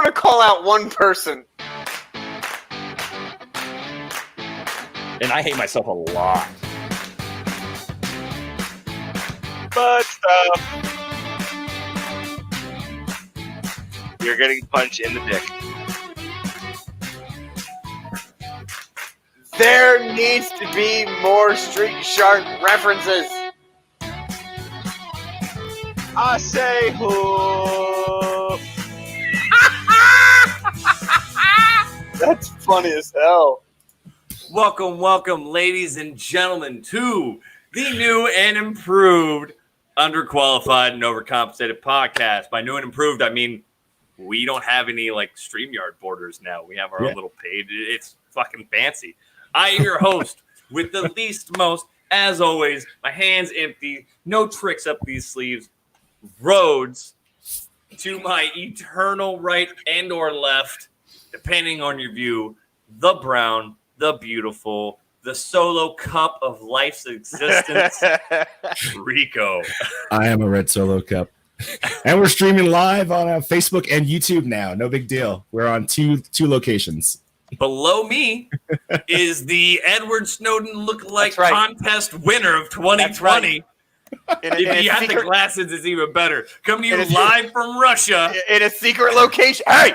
going to call out one person. And I hate myself a lot. But you're getting punched in the dick. There needs to be more Street Shark references. I say who? That's funny as hell. Welcome, ladies and gentlemen, to the new and improved Underqualified and Overcompensated podcast. By new and improved, I mean we don't have any like StreamYard borders now. We have our own little page. It's fucking fancy. I am your host with the least most, as always, my hands empty, no tricks up these sleeves. Rhodes, to my eternal right and or left, depending on your view, the brown, the beautiful, the solo cup of life's existence, Rico. I am a red solo cup. And we're streaming live on Facebook and YouTube now. No big deal. We're on two locations. Below me is the Edward Snowden lookalike contest winner of 2020. If you have the glasses, it's even better. Coming to you live from Russia. In a secret location. Hey!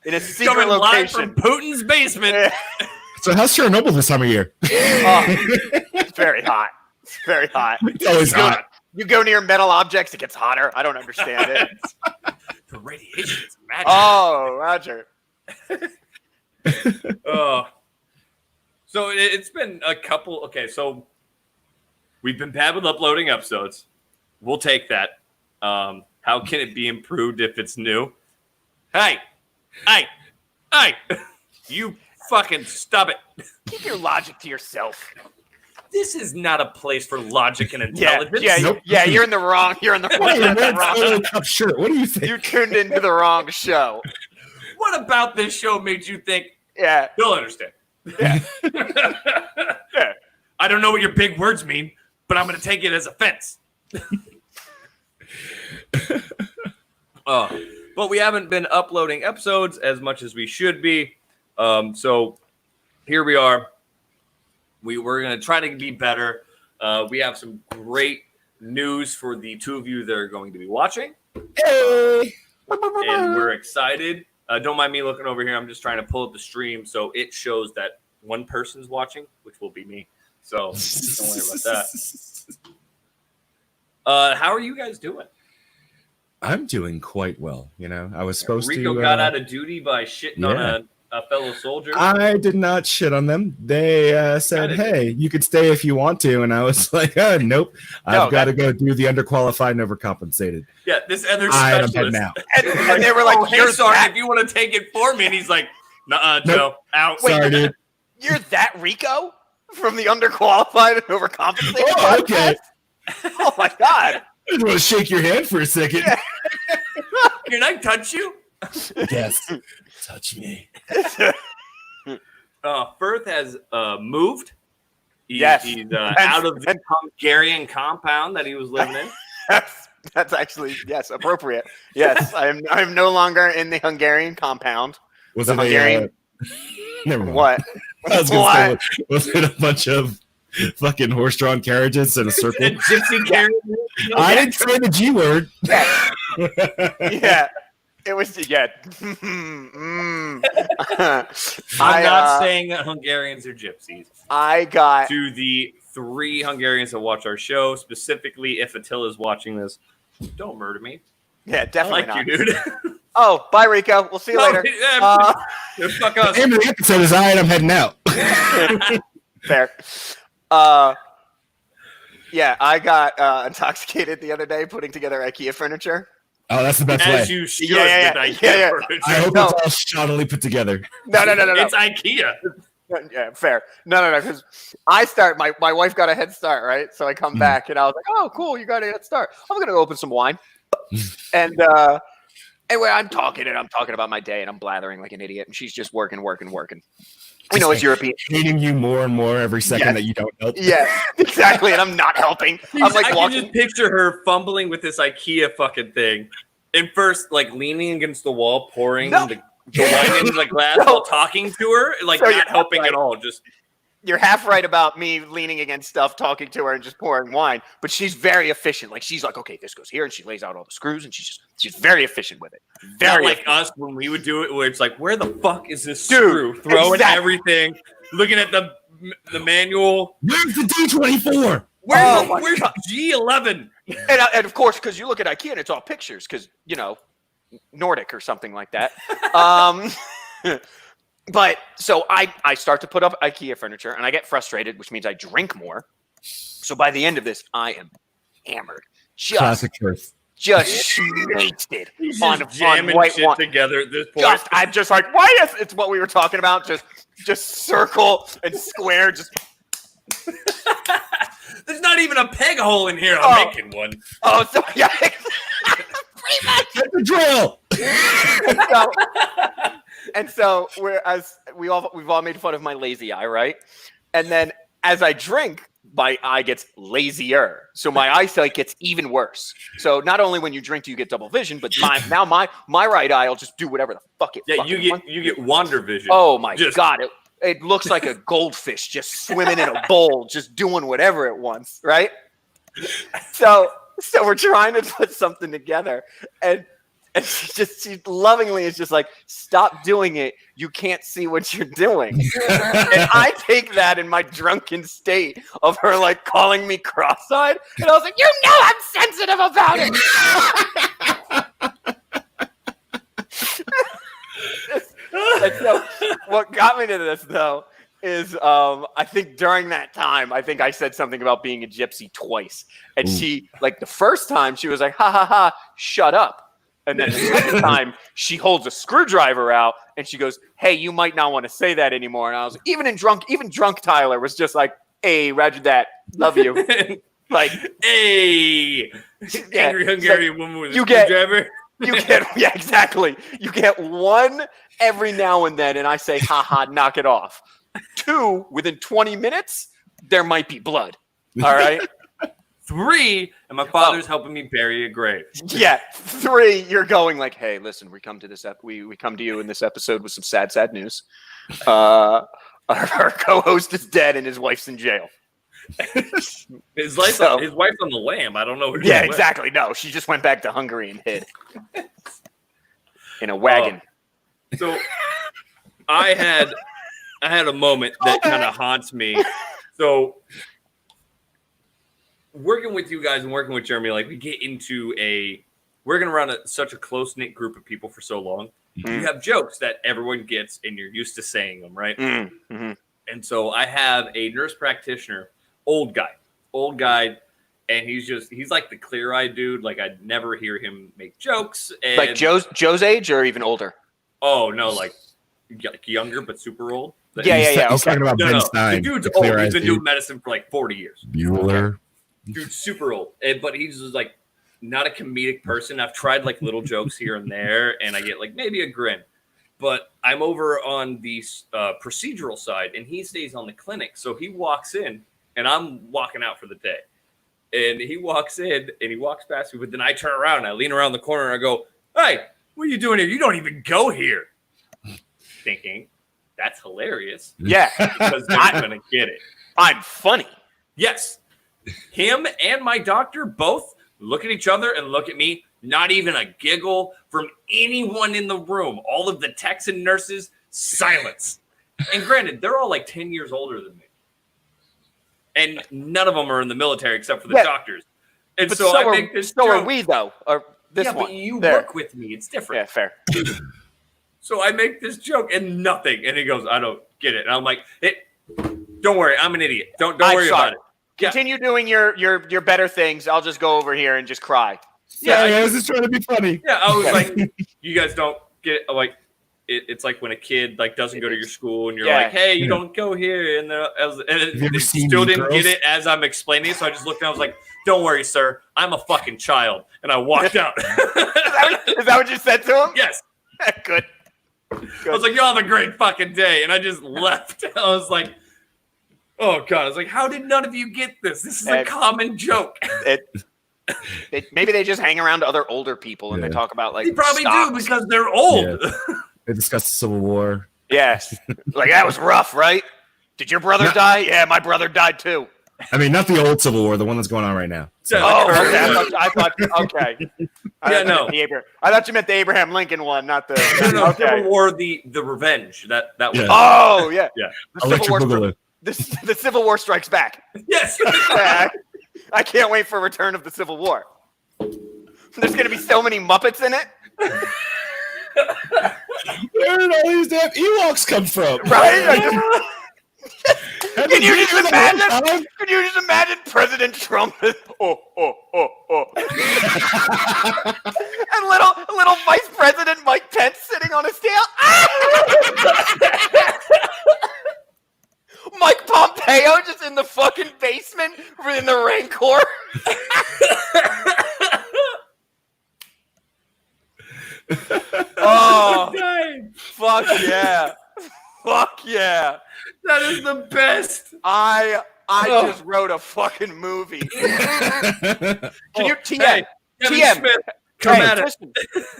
In a secret Coming location. live from Putin's basement. So how's Chernobyl this time of year? It's very hot. It's very hot. It's always hot. You go near metal objects, it gets hotter. I don't understand it. The radiation is magic. Oh, Roger. So it's been a couple. Okay, so we've been bad with uploading episodes. We'll take that. How can it be improved if it's new? Hey, you fucking stop it. Keep your logic to yourself. This is not a place for logic and intelligence. Yeah, you're in the wrong. You're in the wrong. Cup shirt. What do you think? You tuned into the wrong show. What about this show made you think? Yeah, you'll understand. Yeah. Yeah. I don't know what your big words mean, but I'm going to take it as offense. But we haven't been uploading episodes as much as we should be. So here we are. We're going to try to be better. We have some great news for the two of you that are going to be watching. Hey! And we're excited. Don't mind me looking over here. I'm just trying to pull up the stream so it shows that one person's watching, which will be me. So don't worry about that. How are you guys doing? I'm doing quite well. You know, I was supposed Rico to. got out of duty by shitting on a fellow soldier. I did not shit on them. They said, "Hey, you could stay if you want to," and I was like, "Nope, I've got to go do the underqualified and overcompensated." Yeah, this other specialist. I'm now. And they were like, "You're sorry if you want to take it for me." And he's like, "Nuh-uh, Joe, nope. out." Sorry, dude. You're that Rico from the underqualified and overcompensated Oh, podcast? okay. Oh my god! I just want to shake your hand for a second. Yeah. Can I touch you? Yes, touch me. Firth has moved. He's out of the Hungarian compound that he was living in. That's actually appropriate. Yes, I am no longer in the Hungarian compound. Was the it Hungarian? Never mind. What? I was gonna say, was it a bunch of fucking horse-drawn carriages in a circle? Gypsy carriage. I didn't say the G word. Yeah. It was, I'm not saying that Hungarians are gypsies. I got to the 3 Hungarians that watch our show, specifically if Attila's watching this, don't murder me. Yeah, definitely I like you, dude. Oh, bye, Rico. We'll see you later. Fuck us. The end of the episode is I'm heading out. Fair. Yeah, I got intoxicated the other day putting together IKEA furniture. Oh, that's the best way. As you should with IKEA furniture. I hope it's all shoddily put together. No. It's IKEA. Yeah, fair. No, because I start, my wife got a head start, right? So I come back and I was like, oh, cool, you got a head start. I'm going to go open some wine. And anyway, I'm talking about my day and I'm blathering like an idiot. And she's just working. I know it's European. Hating you more and more every second that you don't help. Yeah, exactly. And I'm not helping. I'm like I can just picture her fumbling with this IKEA fucking thing. And first, like leaning against the wall, pouring No. the wine into the glass No. while talking to her, like So you're not helping right. at all. Just You're half right about me leaning against stuff, talking to her, and just pouring wine. But she's very efficient. Like she's like, okay, this goes here, and she lays out all the screws, and she's very efficient with it. not Very like efficient. us when we would do it, where it's like, where the fuck is this Dude, screw? Throwing exactly. everything, looking at the manual. Where's the D24? Where's G11? And of course, because you look at IKEA and it's all pictures, because Nordic or something like that. But so I start to put up IKEA furniture, and I get frustrated, which means I drink more. So by the end of this, I am hammered, Classic truth. just wasted on Jamming white shit wine. together at this point. I'm just like, why is it's what we were talking about? Just circle and square, just. There's not even a peg hole in here. Oh. I'm making one. Oh, so yeah, pretty much. Get the drill. And so we've all made fun of my lazy eye, right? And then as I drink, my eye gets lazier, so my eyesight gets even worse. So not only when you drink do you get double vision, but now my right eye will just do whatever the fuck it. Yeah, fucking wants. you get wander vision. Oh my Just- god! It looks like a goldfish just swimming in a bowl, just doing whatever it wants, right? So we're trying to put something together, and she lovingly is just like, stop doing it. You can't see what you're doing. And I take that in my drunken state of her like calling me cross-eyed, and I was like, I'm sensitive about it. And so what got me to this though is I think during that time I said something about being a gypsy twice, and she like the first time she was like, ha ha ha, shut up, and then the second time she holds a screwdriver out and she goes, hey, you might not want to say that anymore. And I was like, even drunk Tyler was just like, hey, roger that, love you. Like, hey, yeah, angry Hungarian woman with a you get- screwdriver. yeah, exactly. You get one every now and then, and I say, haha, knock it off. 2, within 20 minutes, there might be blood. All right? 3, and my father's helping me bury a grave. Yeah. 3, you're going like, hey, listen, we come to we come to you in this episode with some sad news. Our co-host is dead and his wife's in jail. His wife's on the lam. I don't know. Yeah, exactly. No, she just went back to Hungary and hid in a wagon. So I had a moment that kind of haunts me. So working with you guys and working with Jeremy, like we get into we're going to run such a close-knit group of people for so long. You have jokes that everyone gets and you're used to saying them, right? Mm-hmm. And so I have a nurse practitioner, old guy, and he's like the clear-eyed dude. Like I'd never hear him make jokes. And, Like Joe's age or even older? oh no, like younger but super old. Yeah. He's Okay. talking about Ben The Stein. dude's the old. He's clear-eyed been dude. doing medicine for like 40 years. Bueller. Dude's super old, but he's just like not a comedic person. I've tried like little jokes here and there, and I get like maybe a grin. But I'm over on the procedural side, and he stays on the clinic. So he walks in, and I'm walking out for the day. And he walks in, and he walks past me, but then I turn around, and I lean around the corner, and I go, hey, what are you doing here? You don't even go here. Thinking, that's hilarious. Yeah. Because they're going to get it. I'm funny. Yes. Him and my doctor both look at each other and look at me. Not even a giggle from anyone in the room. All of the techs and nurses, silence. And granted, they're all like 10 years older than me. And none of them are in the military except for the doctors. And But so I make this joke. are we, though. Or this one. But you There. work with me. It's different. Yeah, fair. So I make this joke and nothing. And he goes, I don't get it. And I'm like, don't worry. I'm an idiot. Don't worry about it. Yeah. Continue doing your better things. I'll just go over here and just cry. Yeah, I was just trying to be funny. Yeah, I was like, you guys don't get it. Like, it's like when a kid like doesn't go to your school and you're like, hey, you don't go here. And they still didn't get it as I'm explaining it. So I just looked and I was like, don't worry, sir. I'm a fucking child. And I walked out. Is that what you said to him? Yes. Good. I was like, y'all have a great fucking day. And I just left. I was like, oh, God. I was like, how did none of you get this? This is a common joke. Maybe they just hang around other older people and they talk about like. They probably stocks. do because they're old. Yeah. They discussed the Civil War. Yes, like that was rough, right? Did your brother die? Yeah, my brother died too. I mean, not the old Civil War, the one that's going on right now. So, Oh, okay. I thought okay. Yeah, no. I thought you meant the Abraham Lincoln one, not the. no, Okay. Civil War, the Revenge. That was. Yeah. Oh yeah, Yeah. The Civil Electric War. Boogaloo. The Civil War strikes back. Yes. Yeah, I can't wait for Return of the Civil War. There's gonna be so many Muppets in it. Where did all these damn Ewoks come from? Right? Can you just Have imagine? Can you just imagine President Trump? Oh. And little Vice President Mike Pence sitting on his tail. Mike Pompeo just in the fucking basement in the Rancor. Oh, fuck yeah. Fuck yeah. That is the best. I just wrote a fucking movie. Can you TM? Hey, Kevin TM. Smith, come at it. Listen,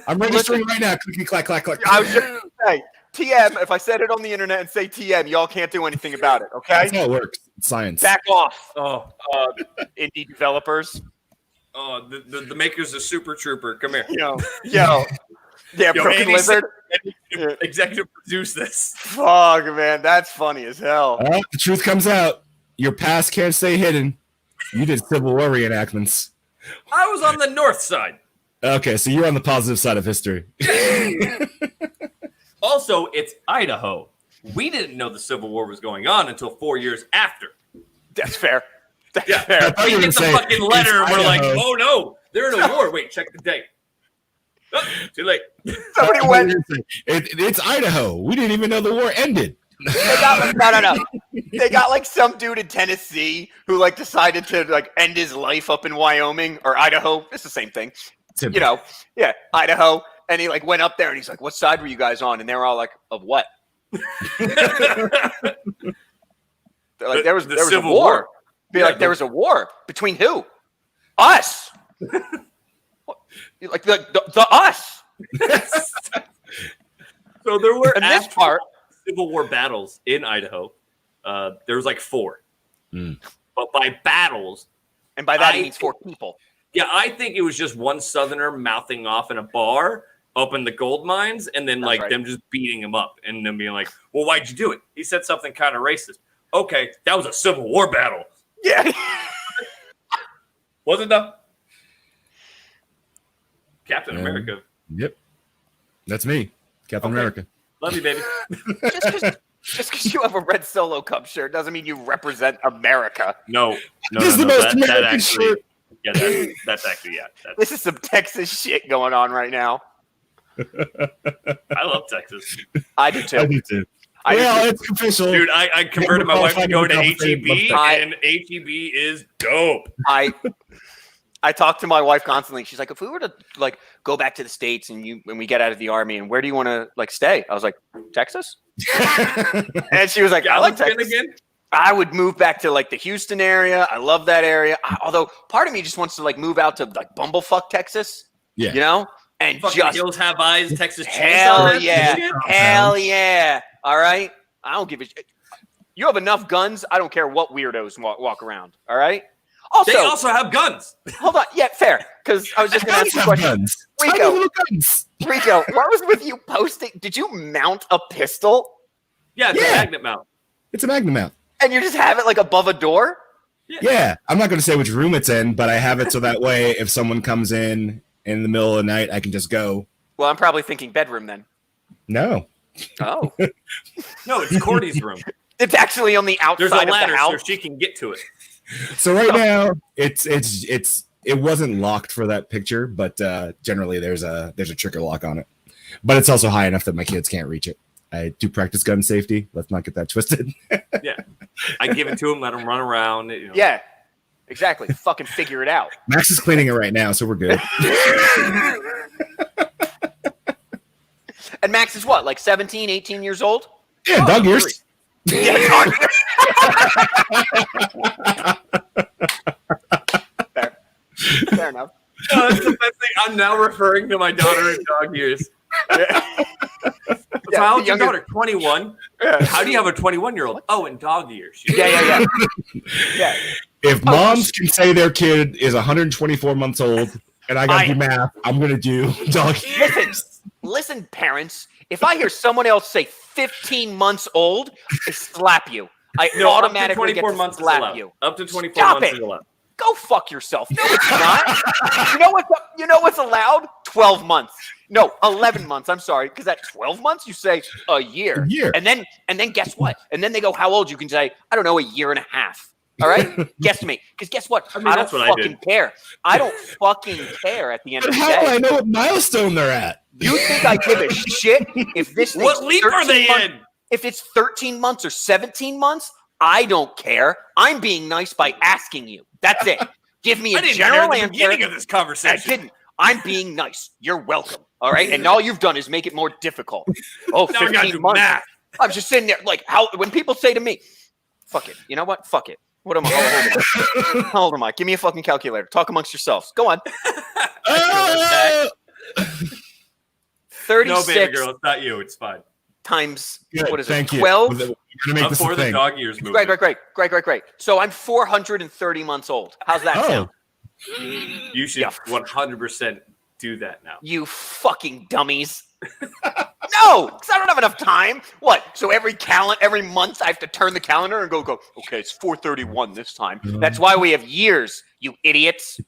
I'm registering right now. Clicky clack clack clack. I was just gonna say, TM, if I said it on the internet and say TM, y'all can't do anything about it, okay? That's how it works. It's science. Back off, Oh, indie developers. the makers of Super Trooper. Come here. Yo. Yeah, Yo, Broken Andy Lizard. said- Executive produce this. Fuck, man, that's funny as hell. The truth comes out. Your past can't stay hidden. You did Civil War reenactments. I was on the north side. Okay, so you're on the positive side of history. Also, it's Idaho. We didn't know the Civil War was going on until 4 years after. That's fair. That's Yeah. fair. thought We you were get the gonna say, fucking letter and it's we're like, Idaho. oh no, they're in a war. Wait, check the date. Oh, too late. Somebody went. It's Idaho. We didn't even know the war ended. They got like, no. They got like some dude in Tennessee who like decided to like end his life up in Wyoming or Idaho. It's the same thing, you know. Yeah, Idaho. And he like went up there and he's like, "What side were you guys on?" And they were all like, "Of what?" They're like, there was a Civil war. War. Be Yeah, like, there was a war between who? Us. What? Like the us. So there were And this actual part. Civil War battles in Idaho. There was like 4. Mm. But by battles, And by that he means 4 people. yeah, I think it was just one Southerner mouthing off in a bar up in the gold mines and then That's like right. them just beating him up and then being like, well, why'd you do it? He said something kind of racist. Okay, that was a Civil War battle. Yeah. Was it though? Captain America. Yep. That's me, Captain Okay. America. Love you, baby. Just because you have a red Solo Cup shirt doesn't mean you represent America. No. This is the most That American actually, shirt. yeah, that's actually, yeah. This is some Texas shit going on right now. I love Texas. I do too. I do too. I do Well, too. it's official. Dude, I converted my wife to go to HEB, I- and HEB is dope. I talk to my wife constantly. She's like, if we were to like go back to the States and we get out of the army, and where do you want to like stay? I was like, Texas. And she was like, I like Gallatin Texas. again? I would move back to like the Houston area. I love that area. Although part of me just wants to like move out to like Bumblefuck, Texas. Yeah. You know, and Fucking just Hills Have Eyes, Texas hell Chainsaw yeah, Massacre? hell yeah. All right, I don't give a shit. You have enough guns. I don't care what weirdos walk around. All right. They also have guns. Hold on. Yeah, fair. Because I was just going to ask you a question. Guns. Rico. Tiny little guns. Rico, what was with you posting? Did you mount a pistol Yeah, it's Yeah. a magnet mount. It's a Magnum mount. and you just have it like above a door? Yeah, I'm not going to say which room it's in, but I have it so that way if someone comes in the middle of the night, I can just go. Well, I'm probably thinking bedroom then. No. Oh, No, it's Cordy's room. it's actually on the There's outside a of the ladder so house. she can get to it. So right now, it wasn't locked for that picture, but generally there's a trigger lock on it. But it's also high enough that my kids can't reach it. I do practice gun safety. Let's not get that twisted. Yeah. I give it to him, let him run around. You know. Yeah, exactly. Fucking figure it out. Max is cleaning it right now, so we're good. And Max is what, like 17, 18 years old? Yeah, dog ears. Yeah, dog. Fair enough. I'm now referring to my daughter in dog years. So how old's your daughter? 21. Yeah. How do you have a 21-year-old? Oh, in dog years. Yeah. Yeah. If moms can say their kid is 124 months old, and I got to do math, I'm going to do dog years. Listen, parents. If I hear someone else say 15 months old, I slap you. I automatically get to slap you. Up to 24 Stop months it. is allowed. Go fuck yourself. No, it's not. You know what's allowed? 12 months. No, 11 months. I'm sorry, because at 12 months you say a year. And then guess what? And then they go, how old? You can say, I don't know, a year and a half. All right? Guess me. Because guess what? I don't fucking care. I don't fucking care at the end of the day. How do I know what milestone they're at? You think I give a shit if this thing's What leap are they in? If it's 13 months or 17 months, I don't care. I'm being nice by asking you. That's it. Give me a general answer. Beginning of this conversation. I didn't. I'm being nice. You're welcome. All right. And all you've done is make it more difficult. Oh, now 15 months. Math. I'm just sitting there like when people say to me, fuck it. You know what? Fuck it. What am I? How old am I? Give me a fucking calculator. Talk amongst yourselves. Go on. 36. No, baby girl, it's not you. It's fine. Times what is Thank it? 12. We're gonna make this Before a the thing. dog years movie. Great. So I'm 430 months old. How's that sound? You should 100% do that now. You fucking dummies. No, because I don't have enough time. What? So every month I have to turn the calendar and go, okay, it's 431 this time. That's why we have years, you idiots.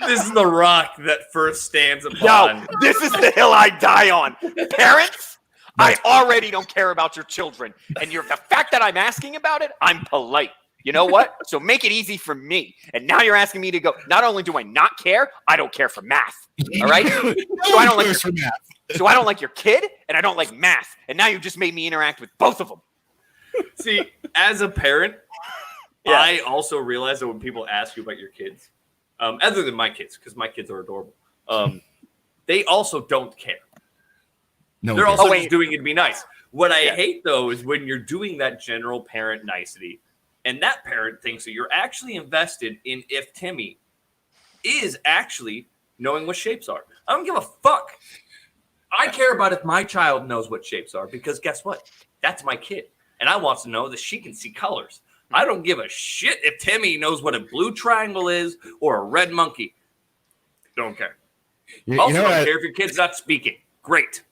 This is the rock that first stands upon. No, this is the hill I die on. Parents, I already don't care about your children. And the fact that I'm asking about it, I'm polite. You know what? So make it easy for me. And now you're asking me to go, not only do I not care, I don't care for math. All right? So I don't like your kid, and I don't like math. And now you just made me interact with both of them. See, as a parent, I also realize that when people ask you about your kids, other than my kids, because my kids are adorable, they also don't care. No, they're also just doing it to be nice. What I hate, though, is when you're doing that general parent nicety, and that parent thinks that you're actually invested in if Timmy is actually knowing what shapes are. I don't give a fuck. I care about if my child knows what shapes are, because guess what? That's my kid. And I want to know that she can see colors. I don't give a shit if Timmy knows what a blue triangle is or a red monkey. Don't care. Also, don't care if your kid's not speaking. Great.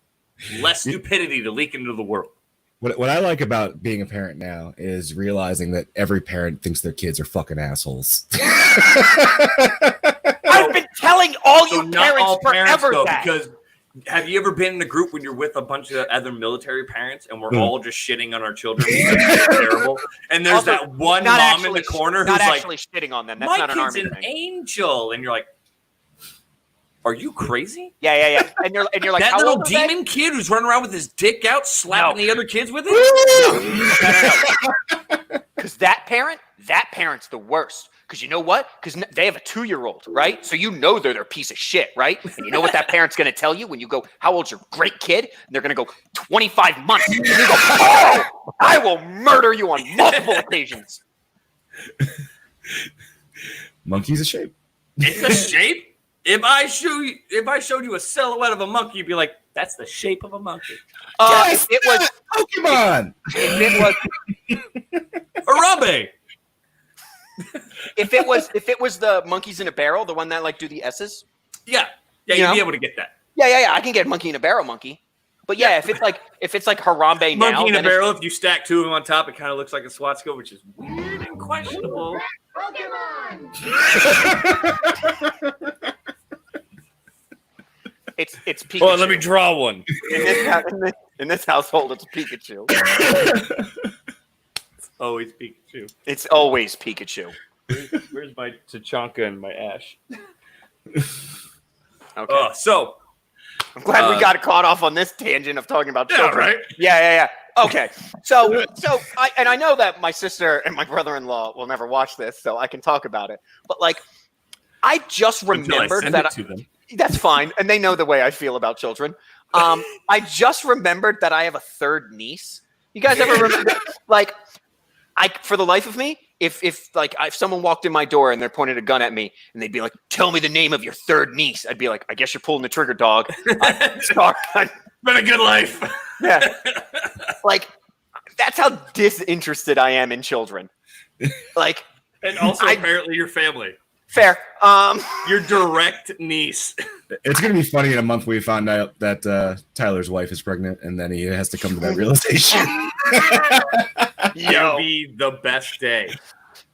Less stupidity to leak into the world. What I like about being a parent now is realizing that every parent thinks their kids are fucking assholes. I've been telling all you parents forever that. Because have you ever been in a group when you're with a bunch of other military parents and we're all just shitting on our children? It's terrible. And there's also, that one mom in the corner who's like, shitting on them. That's not an army thing. My kid's an angel. And you're like, are you crazy? Yeah. And you're like, that little demon kid who's running around with his dick out, slapping the other kids with it? No. Because that parent's the worst. Because you know what? Because they have a 2-year-old, right? So you know they're a piece of shit, right? And you know what that parent's going to tell you when you go, how old's your great kid? And they're going to go, 25 months. And you go, oh, I will murder you on multiple occasions. Monkey's a shape. It's a shape? If I showed you a silhouette of a monkey, you'd be like, that's the shape of a monkey. Yes, it was Pokemon. If it was Harambe. If it was the monkeys in a barrel, the one that like do the S's. Yeah, you'd be able to get that. Yeah. I can get a monkey in a barrel monkey. But yeah, if it's like Harambe now, monkey in a barrel. If you stack two of them on top, it kind of looks like a SWAT scope, which is weird and questionable. Pokemon. It's Pikachu. Well, let me draw one. In this household, it's Pikachu. It's always Pikachu. It's always Pikachu. Where's my Tachanka and my Ash? Okay. So I'm glad we got caught off on this tangent of talking about children. Right? Yeah. Okay. So I know that my sister and my brother-in-law will never watch this, so I can talk about it. But like, I just remembered that's fine, and they know the way I feel about children. I just remembered that I have a third niece. You guys ever remember? Like, for the life of me, if someone walked in my door and they're pointing a gun at me and they'd be like, "Tell me the name of your third niece," I'd be like, "I guess you're pulling the trigger, dog." Sorry. Been a good life. Yeah. Like, that's how disinterested I am in children. Like, and also apparently your family. Fair. Your direct niece. It's gonna be funny in a month we found out that Tyler's wife is pregnant, and then he has to come to that realization. It'll be the best day.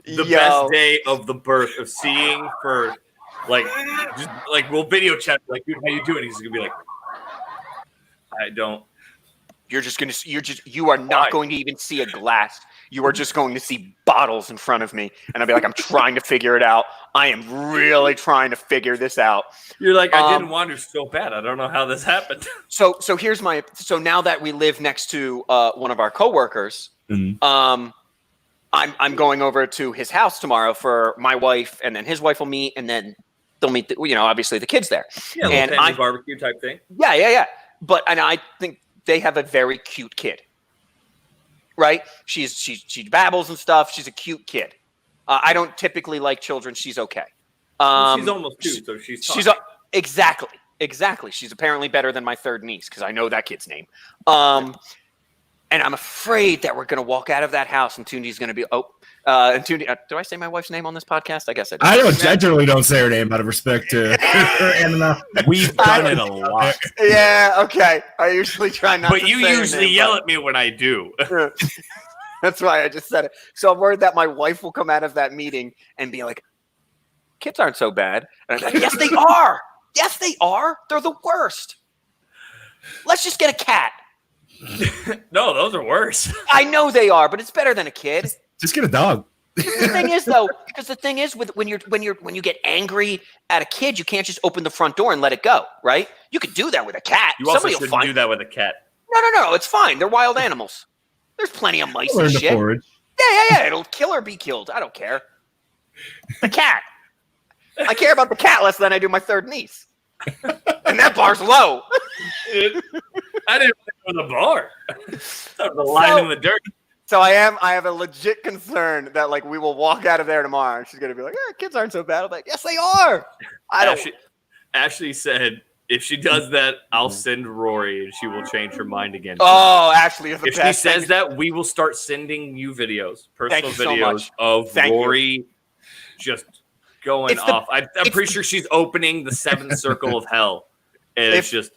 The best day of the birth of seeing for we'll video chat like, dude, how you doing? He's gonna be like, I don't. You are not going to even see a glass. You are just going to see bottles in front of me. And I'll be like, I'm trying to figure it out. I am really trying to figure this out. You're like, I didn't want to so bad. I don't know how this happened. So now that we live next to one of our coworkers, I'm going over to his house tomorrow for my wife, and then his wife will meet, and then they'll meet, obviously the kids there. Yeah, and family barbecue type thing. Yeah. But I think they have a very cute kid. Right? She babbles and stuff. She's a cute kid. I don't typically like children. She's okay. She's almost 2, so she's exactly. She's apparently better than my third niece because I know that kid's name. And I'm afraid that we're going to walk out of that house and Tundi's going to be and Tundi. Do I say my wife's name on this podcast? I guess I do. I generally don't say her name out of respect to her. Anna. We've done it a lot. Yeah. Okay. I usually try not. But to you say usually yell at me when I do. That's why I just said it. So I'm worried that my wife will come out of that meeting and be like, "Kids aren't so bad." And I'm like, "Yes, they are. Yes, they are. They're the worst. Let's just get a cat." No, those are worse. I know they are, but it's better than a kid. Just get a dog. The thing is, though, because the thing is, when you get angry at a kid, you can't just open the front door and let it go, right? You could do that with a cat. You also shouldn't do that with a cat. No, it's fine. They're wild animals. There's plenty of mice and shit. Yeah. It'll kill or be killed. I don't care. The cat. I care about the cat less than I do my third niece. And that bar's low. I didn't go to the bar. The line in the dirt. So I have a legit concern that we will walk out of there tomorrow and she's gonna be like, kids aren't so bad. I'm like, yes, they are. Ashley said if she does that, I'll send Rory and she will change her mind again. Oh, Ashley is the best. If she says that, we will start sending you videos, personal videos of Rory just going off. I'm pretty sure she's opening the 7th circle of hell. And it's just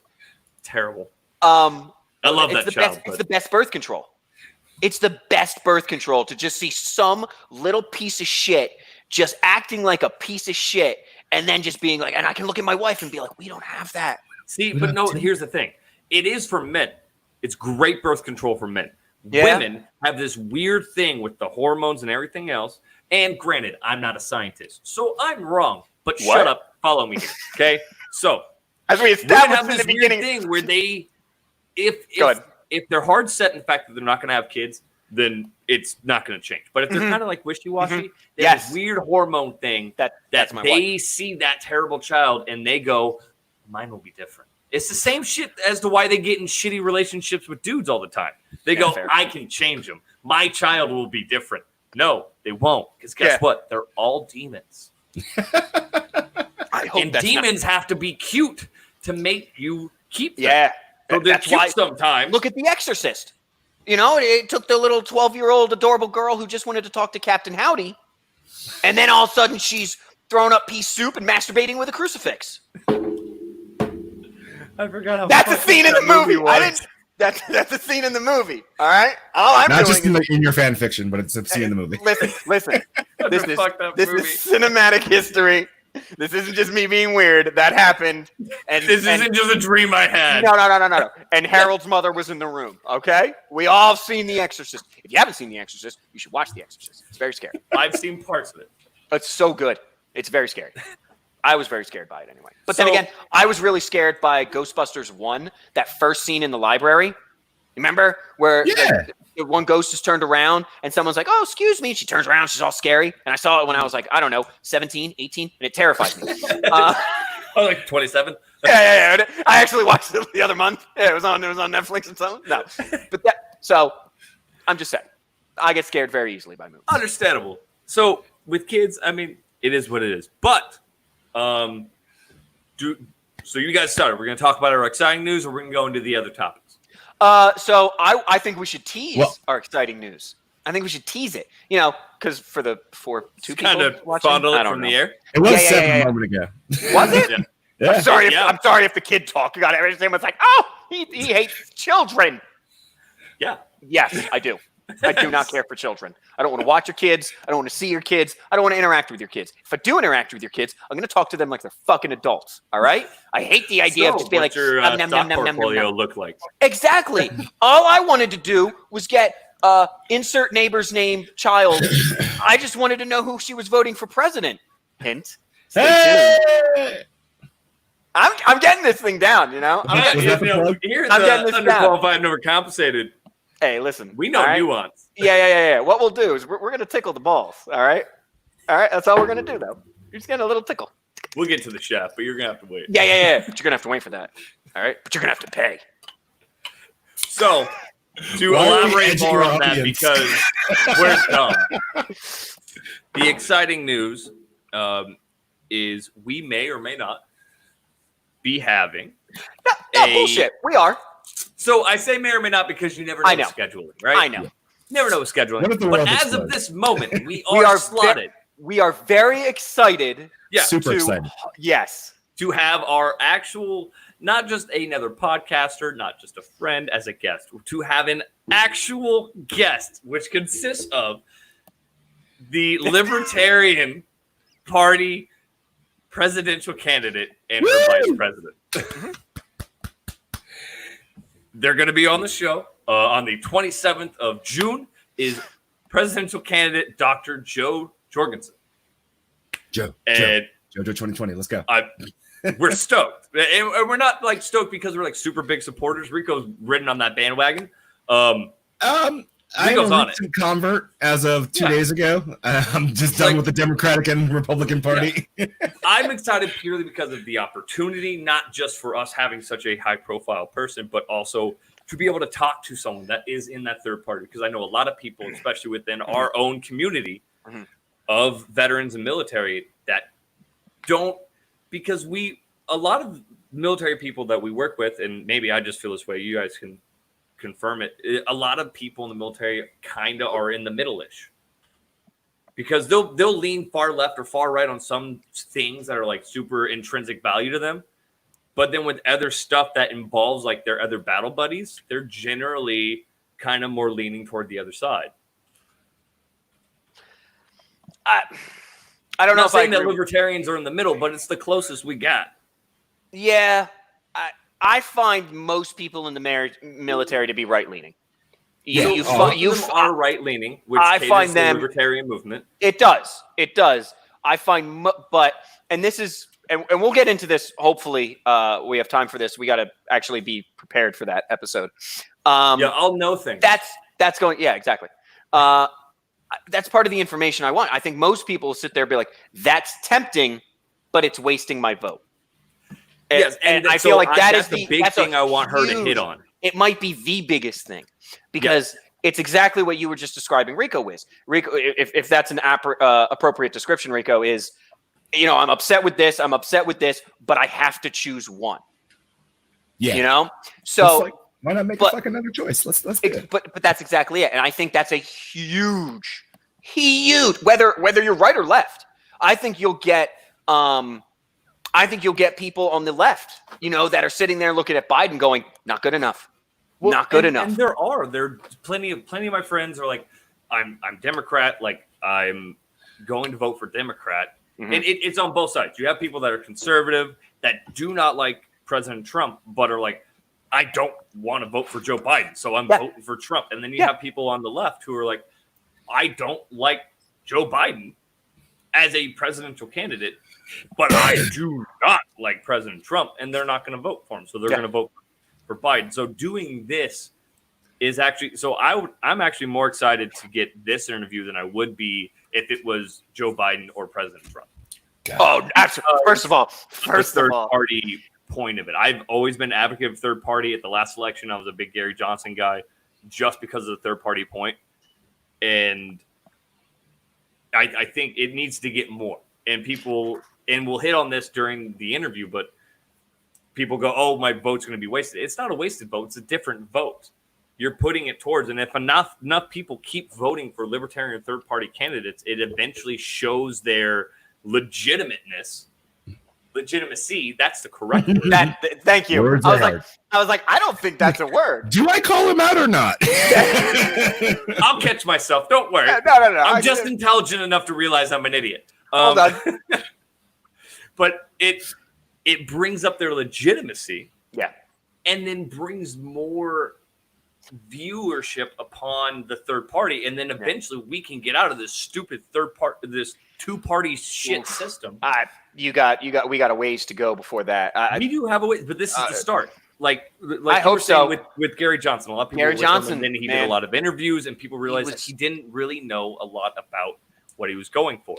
terrible. I love that child. It's the best birth control. It's the best birth control to just see some little piece of shit just acting like a piece of shit and then just being like, and I can look at my wife and be like, we don't have that. See, but no, here's the thing. It is for men. It's great birth control for men. Yeah. Women have this weird thing with the hormones and everything else. And granted, I'm not a scientist, so I'm wrong. But shut up. Follow me here, okay? So, as we established in the beginning, thing where they, if they're hard set in the fact that they're not going to have kids, then it's not going to change. But if they're kind of like wishy-washy, they have this weird hormone thing that they see that terrible child and they go, mine will be different. It's the same shit as to why they get in shitty relationships with dudes all the time. They go, I can change them. My child will be different. No, they won't. Because guess what? They're all demons. I hope demons have to be cute to make you keep them. Yeah. So that's why sometimes. Look at The Exorcist. It took the little 12-year-old adorable girl who just wanted to talk to Captain Howdy, and then all of a sudden she's throwing up pea soup and masturbating with a crucifix. I forgot how. That's a scene in the movie. That's a scene in the movie. All right. All I'm not doing just in your fan fiction, but it's a scene in the movie. Listen. This is cinematic history. This isn't just me being weird. That happened. And this isn't just a dream I had. No. And Harold's mother was in the room. Okay? We all have seen The Exorcist. If you haven't seen The Exorcist, you should watch The Exorcist. It's very scary. I've seen parts of it. It's so good. It's very scary. I was very scared by it anyway. But then again, I was really scared by Ghostbusters 1, that first scene in the library. Remember? Where the one ghost is turned around and someone's like, oh, excuse me. She turns around. She's all scary. And I saw it when I was like, I don't know, 17, 18. And it terrified me. I was like 27. Yeah. I actually watched it the other month. Yeah, it was on Netflix or something. No. So I'm just saying. I get scared very easily by movies. Understandable. So with kids, I mean, it is what it is. But so you guys started. We're going to talk about our exciting news, or we're going to go into the other topics. So I think we should tease Well- our exciting news. I think we should tease it. Because for two Just people kind of watching, fondle I it don't from know. the air. It was Yeah. 7 moment ago. Was it? Yeah. Yeah. I'm sorry. Yeah. I'm sorry if the kid talked. God, everything was like, oh, he hates children. Yeah. Yes, I do. I do not care for children. I don't want to watch your kids. I don't want to see your kids. I don't want to interact with your kids. If I do interact with your kids, I'm going to talk to them like they're fucking adults. All right? I hate the idea of just being like, your nom, nom, stock nom, nom, nom, nom, portfolio nom. look like? Exactly. All I wanted to do was get insert neighbor's name child. I just wanted to know who she was voting for president. Hint. Stay tuned. Hey! I'm getting this thing down, I'm Was that the plug? Here's I'm the getting this down. underqualified and overcompensated. Hey, listen. We know all right? nuance. Yeah. What we'll do is we're going to tickle the balls. All right. That's all we're going to do, though. You're just getting a little tickle. We'll get to the chef, but you're going to have to wait. Yeah. But you're going to have to wait for that. All right. But you're going to have to pay. So, to Why are we elaborate edging more our on that, audience? because we're dumb. The exciting news is we may or may not be having No, bullshit. We are. So I say may or may not because you never know, I know. scheduling, right? I know. You never know scheduling. What if the But world as of explodes? this moment, we We are are slotted We are very excited. Yeah, Super to- excited. Yes. to have our actual, not just another podcaster, not just a friend as a guest, to have an actual guest, which consists of the Libertarian Party presidential candidate and her vice president. They're going to be on the show on the 27th of June. Is presidential candidate Dr. Joe Jorgensen. Joe 2020. Let's go. We're stoked, and we're not like stoked because we're like super big supporters. Rico's ridden on that bandwagon. I'm Rico's a on recent convert as of 2 days ago. I'm just done with the Democratic and Republican Party. I'm excited purely because of the opportunity, not just for us having such a high profile person, but also to be able to talk to someone that is in that third party. Because I know a lot of people, especially within our own community of veterans and military, that don't, because a lot of military people that we work with, and maybe I just feel this way, you guys can confirm it. A lot of people in the military kind of are in the middle-ish, because they'll lean far left or far right on some things that are like super intrinsic value to them, but then with other stuff that involves like their other battle buddies, they're generally kind of more leaning toward the other side. I don't know Not if I saying that agree. libertarians are in the middle, but it's the closest we got. Yeah, I find most people in the military to be right leaning. You are right leaning, which I caters find to the them- libertarian movement. It does. I find, and this is, and we'll get into this. Hopefully, we have time for this. We got to actually be prepared for that episode. I'll know things. That's going. Yeah, exactly. That's part of the information I want. I think most people sit there and be like, "That's tempting, but it's wasting my vote." Yes, and I so feel like that's the big thing I want her to huge- hit on. It might be the biggest thing because it's exactly what you were just describing Rico with. Rico, if that's an appropriate description, Rico, is, I'm upset with this, but I have to choose one. Yeah. So why not make a fucking other choice? Let's do it. But that's exactly it. And I think that's a huge, whether you're right or left, I think you'll get people on the left, that are sitting there looking at Biden going, not good enough. Not good enough. And there are plenty of my friends are like, I'm Democrat, like I'm going to vote for Democrat. Mm-hmm. And it's on both sides. You have people that are conservative that do not like President Trump, but are like, I don't want to vote for Joe Biden, so I'm voting for Trump. And then you have people on the left who are like, I don't like Joe Biden as a presidential candidate, but I do not like President Trump, and they're not going to vote for him. So they're going to vote for Biden. So doing this is actually, I'm actually more excited to get this interview than I would be if it was Joe Biden or President Trump. Oh, absolutely. First of all, third party point of it. I've always been an advocate of third party. At the last election, I was a big Gary Johnson guy just because of the third party point. And I think it needs to get more. And we'll hit on this during the interview, but people go, oh, my vote's going to be wasted. It's not a wasted vote. It's a different vote. You're putting it towards, and if enough people keep voting for libertarian third-party candidates, it eventually shows their legitimacy. That's the correct word. Thank you. Words I are was like, hard. I don't think that's a word. Do I call him out or not? I'll catch myself. Don't worry. No. I'm just intelligent enough to realize I'm an idiot. Hold on. But it brings up their legitimacy. Yeah. And then brings more viewership upon the third party, and then eventually we can get out of this stupid this two-party shit system. We got a ways to go before that. We do have a way, but this is the start. Like I hope so. With Gary Johnson, a lot of people. Gary Johnson, and then he did a lot of interviews, and people realized that he didn't really know a lot about what he was going for.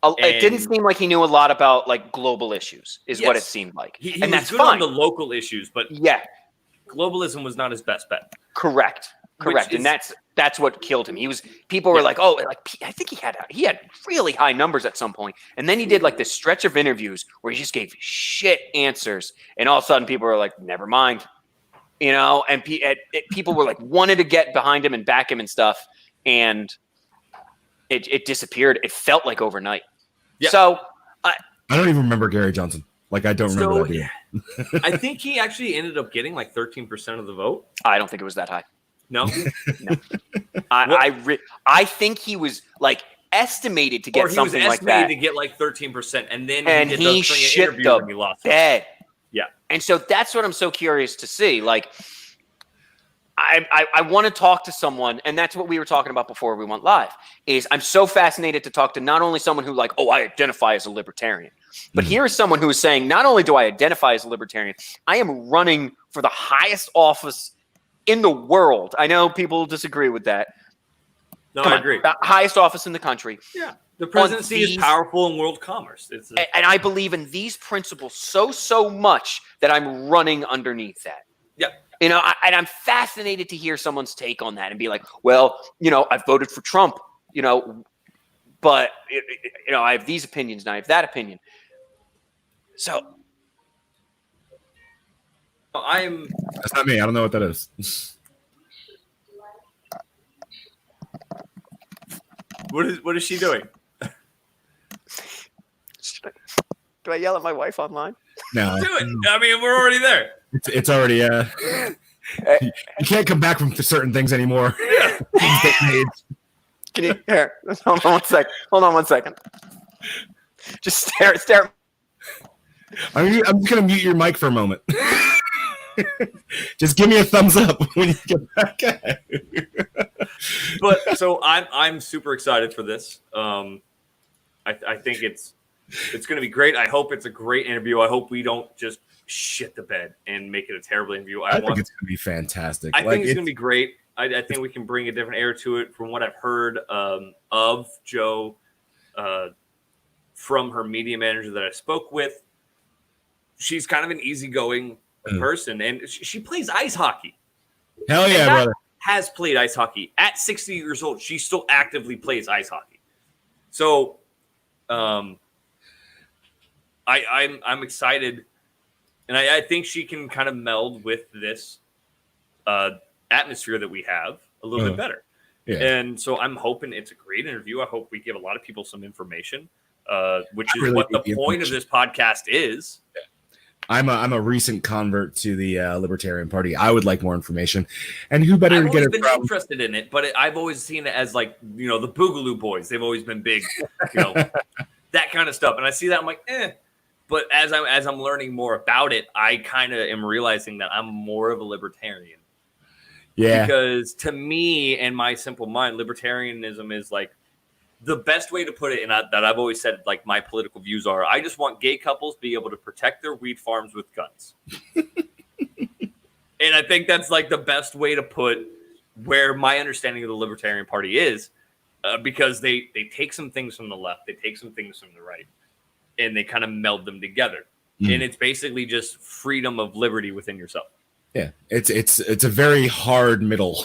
It didn't seem like he knew a lot about like global issues, is what it seemed like. He and was that's good fine. on the local issues, but globalism was not his best bet. Correct. And that's what killed him. People were like, oh, like I think he had really high numbers at some point, and then he did like this stretch of interviews where he just gave shit answers, and all of a sudden people were like, never mind, and people were like wanted to get behind him and back him and stuff, and it disappeared. It felt like overnight. Yeah. So I don't even remember Gary Johnson. Like I don't remember that either. I think he actually ended up getting like 13% of the vote. I don't think it was that high. No. I think he was like estimated to get something like that. To get like 13%, and then he shit the bed. Yeah. And so that's what I'm so curious to see. Like, I want to talk to someone, and that's what we were talking about before we went live. Is I'm so fascinated to talk to not only someone who like, oh, I identify as a libertarian, but here is someone who is saying, not only do I identify as a libertarian, I am running for the highest office in the world. I know people disagree with that. No, I agree. The highest office in the country. Yeah. The presidency is powerful in world commerce. And I believe in these principles so much that I'm running underneath that. Yeah. And I'm fascinated to hear someone's take on that and be like, well, I voted for Trump, but I have these opinions and I have that opinion. So that's not me. I don't know what that is. What is she doing? Do I yell at my wife online? No. Do it. I mean, we're already there. It's already you can't come back from certain things anymore. Can you here? Hold on one second. Just stare. I'm just gonna mute your mic for a moment. Just give me a thumbs up when you get back at it. But so I'm super excited for this. I think it's going to be great. I hope it's a great interview. I hope we don't just shit the bed and make it a terrible interview. I think it's going to be fantastic. I think it's going to be great. I think we can bring a different air to it. From what I've heard of Jo, from her media manager that I spoke with, she's kind of an easygoing person, and she plays ice hockey. Hell yeah, brother. Has played ice hockey at 60 years old. She still actively plays ice hockey. So, I'm excited, and I think she can kind of meld with this atmosphere that we have a little bit better. Yeah. And so I'm hoping it's a great interview. I hope we give a lot of people some information, which is really what the point of this podcast is. Yeah. I'm a recent convert to the Libertarian Party. I would like more information, and who better to get it from? I've been interested in it, but I've always seen it as like the Boogaloo Boys. They've always been big, that kind of stuff. And I see that I'm like, eh. But as I'm learning more about it, I kind of am realizing that I'm more of a libertarian. Yeah. Because to me, and my simple mind, libertarianism is like the best way to put it, and that I've always said, like my political views are, I just want gay couples to be able to protect their weed farms with guns. And I think that's like the best way to put where my understanding of the Libertarian Party is, because they take some things from the left, they take some things from the right, and they kind of meld them together. And it's basically just freedom of liberty within yourself. Yeah, it's a very hard middle.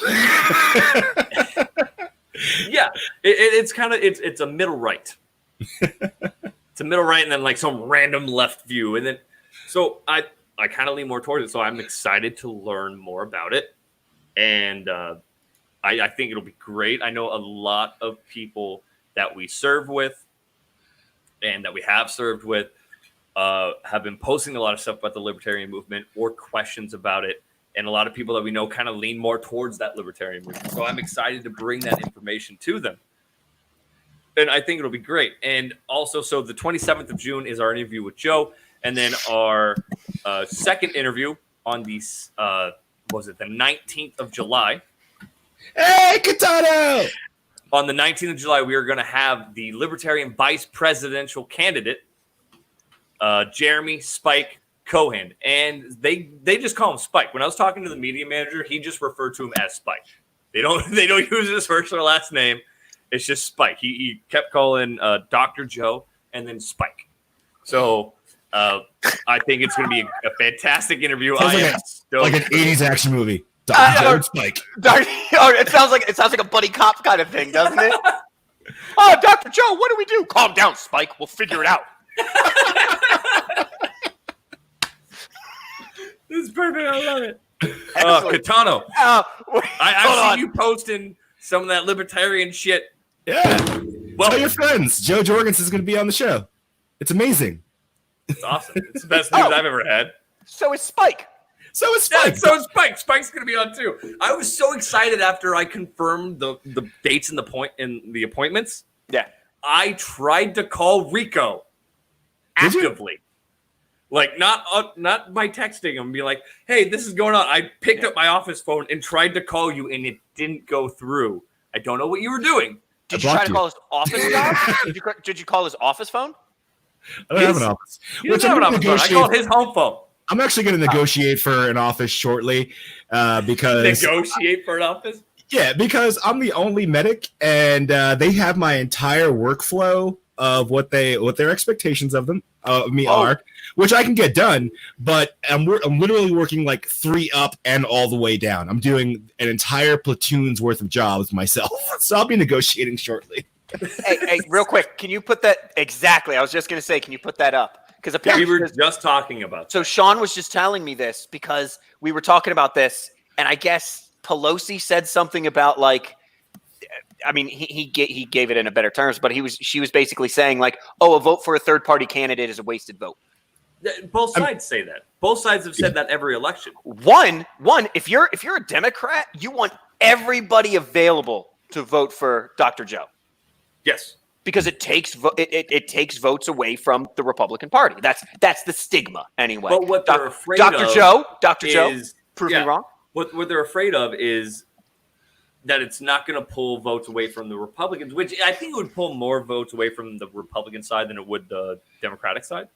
Yeah, it's kind of it's a middle right. It's a middle right, and then like some random left view, and then so I kind of lean more towards it. So I'm excited to learn more about it, and I think it'll be great. I know a lot of people that we serve with, and that we have served with, have been posting a lot of stuff about the libertarian movement or questions about it. And a lot of people that we know kind of lean more towards that libertarian movement. So I'm excited to bring that information to them. And I think it'll be great. And also, so the 27th of June is our interview with Joe. And then our second interview on the, the 19th of July. Hey, Katano! On the 19th of July, we are going to have the Libertarian vice presidential candidate, Jeremy Spike Cohen, and they just call him Spike. When I was talking to the media manager, he just referred to him as Spike. They don't use his first or last name. It's just Spike. He kept calling Dr. Joe and then Spike. So I think it's going to be a fantastic interview. Like an 80s action movie. Dr. Joe and Spike. It sounds like a buddy cop kind of thing, doesn't it? Oh, Dr. Joe, what do we do? Calm down, Spike. We'll figure it out. This is perfect. I love it. Katano. I see you posting some of that libertarian shit. Yeah. Well, tell your friends. Joe Jorgens is going to be on the show. It's amazing. It's awesome. It's the best news I've ever had. So is Spike. So is Spike. Yeah, so is Spike. Spike's going to be on too. I was so excited after I confirmed the dates and the appointments. Yeah. I tried to call Rico actively. Like not by texting him, be like, "Hey, this is going on." I picked up my office phone and tried to call you, and it didn't go through. I don't know what you were doing. Did you try to call his office phone? Did you call his office phone? I don't have an office. He doesn't have an office phone. I called his home phone. I'm actually going to negotiate for an office shortly because negotiate for an office. Yeah, because I'm the only medic, and they have my entire workflow of what their expectations of me are, which I can get done. But I'm literally working like 3 up and all the way down. I'm doing an entire platoon's worth of jobs myself, so I'll be negotiating shortly. Hey, real quick, can you put that exactly? I was just going to say, can you put that up? Because apparently we were just talking about. So Sean was just telling me this because we were talking about this, and I guess Pelosi said something about like, I mean, he gave it in a better terms, but she was basically saying like, oh, a vote for a third party candidate is a wasted vote. Both sides say that. Both sides have said that every election. One, if you're a Democrat, you want everybody available to vote for Dr. Joe. Yes. Because it takes votes away from the Republican Party. That's the stigma anyway. But what they're afraid Dr. of Joe, prove me wrong. What they're afraid of is that it's not going to pull votes away from the Republicans, which I think it would pull more votes away from the Republican side than it would the Democratic side.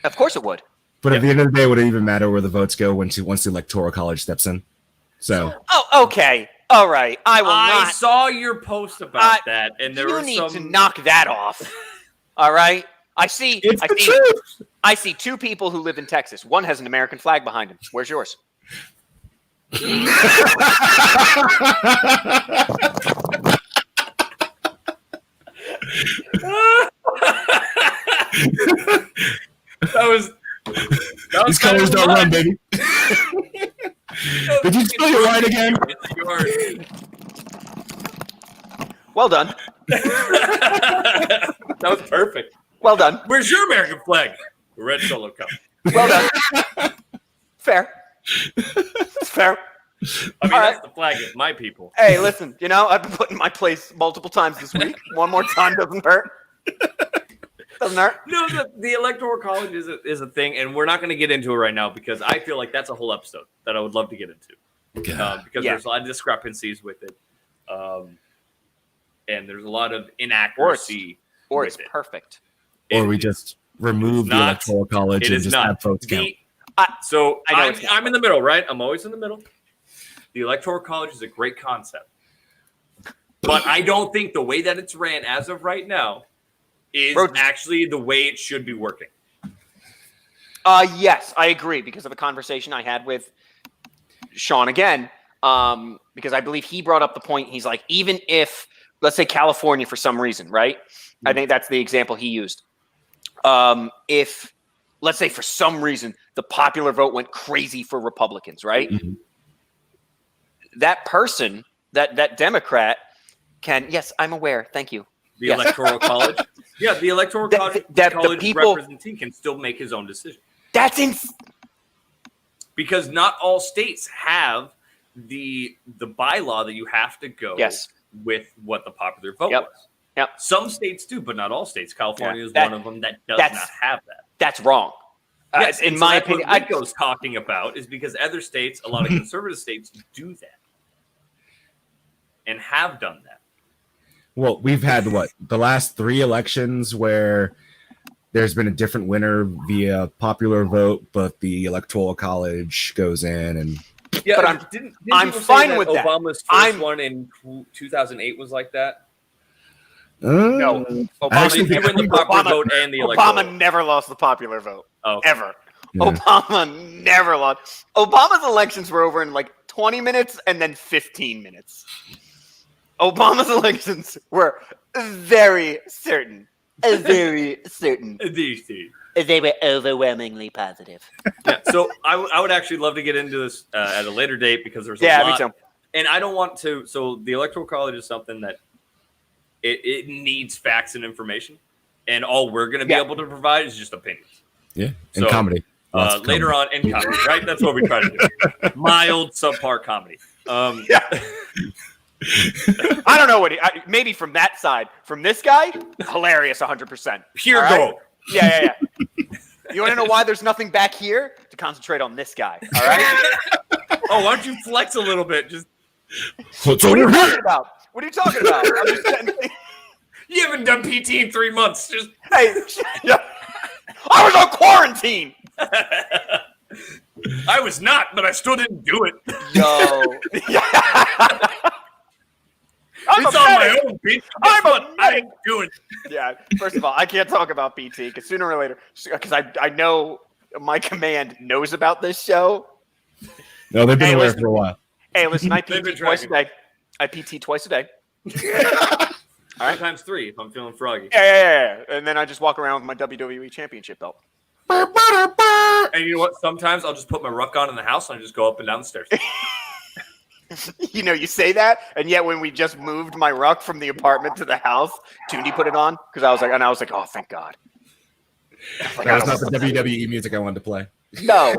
Of course it would. But at the end of the day, would it even matter where the votes go once the Electoral College steps in? So. Oh, okay. All right. I saw your post about that, and there was to knock that off. All right. I see 2 people who live in Texas. One has an American flag behind him. Where's yours? These colors don't run, baby. Did you spell your right again? Well done. That was perfect. Well done. Where's your American flag? The red solo cup. Well done. Fair. It's fair. I mean, that's the flag of my people. Hey, listen, I've been put in my place multiple times this week. One more time doesn't hurt. Doesn't hurt. No, the Electoral College is a thing, and we're not going to get into it right now because I feel like that's a whole episode that I would love to get into. Because there's a lot of discrepancies with it. And there's a lot of inaccuracy. Or it's perfect. Or we just remove the Electoral College and just have votes count. I'm in the middle, right? I'm always in the middle. The Electoral College is a great concept. But I don't think the way that it's ran as of right now is actually the way it should be working. Yes, I agree because of a conversation I had with Sean again. Because I believe he brought up the point. He's like, even if let's say California for some reason, right? I think that's the example he used. If, let's say for some reason, the popular vote went crazy for Republicans, right? That person, that Democrat can, yes, I'm aware. Thank you. The Electoral College. Yeah, the Electoral College representative can still make his own decision. That's because not all states have the bylaw that you have to go with what the popular vote was. Yep. Some states do, but not all states. California is one of them that does not have that. That's wrong. Yes, in my opinion, what Rico's talking about is because other states, a lot of conservative states, do that and have done that. Well, we've had the last 3 elections where there's been a different winner via popular vote, but the Electoral College goes in and. Yeah, but didn't I'm fine with that. Obama's first one in 2008 was like that. No, Obama never lost the popular vote ever. Yeah. Obama never lost. Obama's elections were over in like 20 minutes and then 15 minutes. Obama's elections were very certain. Very certain. They were overwhelmingly positive. Yeah, so I would actually love to get into this at a later date because there's a lot. Me too. And I don't want to. So the Electoral College is something that it needs facts and information, and all we're going to be able to provide is just opinions. Yeah, and comedy. Later on in comedy, right? That's what we try to do. Mild, subpar comedy. I don't know what maybe from that side. From this guy, hilarious 100%. Pure gold. Yeah. You want to know why there's nothing back here? To concentrate on this guy. All right. Oh, why don't you flex a little bit? Just what are you talking about? What are you talking about? I'm just saying. You haven't done PT in 3 months. Just hey, I was on quarantine. I was not, but I still didn't do it. Yo. It's on my own, bitch. I didn't do it. Yeah. First of all, I can't talk about PT because sooner or later, because I know my command knows about this show. No, they've been aware for a while. Hey, listen, I PT twice a day. I PT twice a day. All right, times 3 if I'm feeling froggy. Yeah. And then I just walk around with my WWE Championship belt. And you know what? Sometimes I'll just put my ruck on in the house and I just go up and down the stairs. You know, you say that, and yet when we just moved my ruck from the apartment to the house, Toonie put it on because I was like, oh, thank God. That was not the WWE music I wanted to play. No.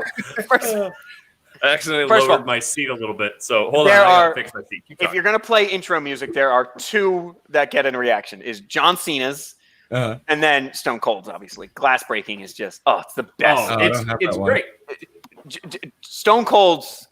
I accidentally lowered my seat a little bit, so hold on. I gotta fix my seat. If you're gonna play intro music, there are 2 that get a reaction: is John Cena's, and then Stone Cold's. Obviously, Glass Breaking is just it's the best. It's great. Stone Cold's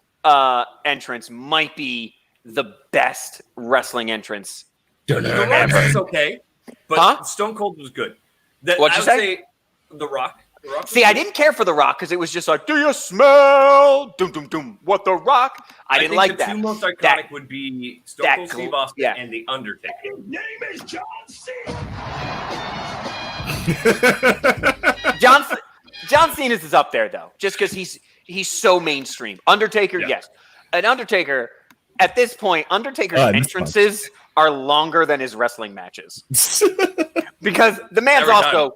entrance might be the best wrestling entrance. The Rock is okay, but Stone Cold was good. What'd you say? The Rock. See, I didn't care for The Rock because it was just like, do you smell? Doom, doom, doom. What, The Rock? I didn't like that. The 2 most iconic would be Stone Cold Steve Austin and The Undertaker. His name is John Cena. John Cena's is up there, though, just because he's so mainstream. Undertaker, yes. An Undertaker, at this point, Undertaker's entrances are longer than his wrestling matches. Because the man's also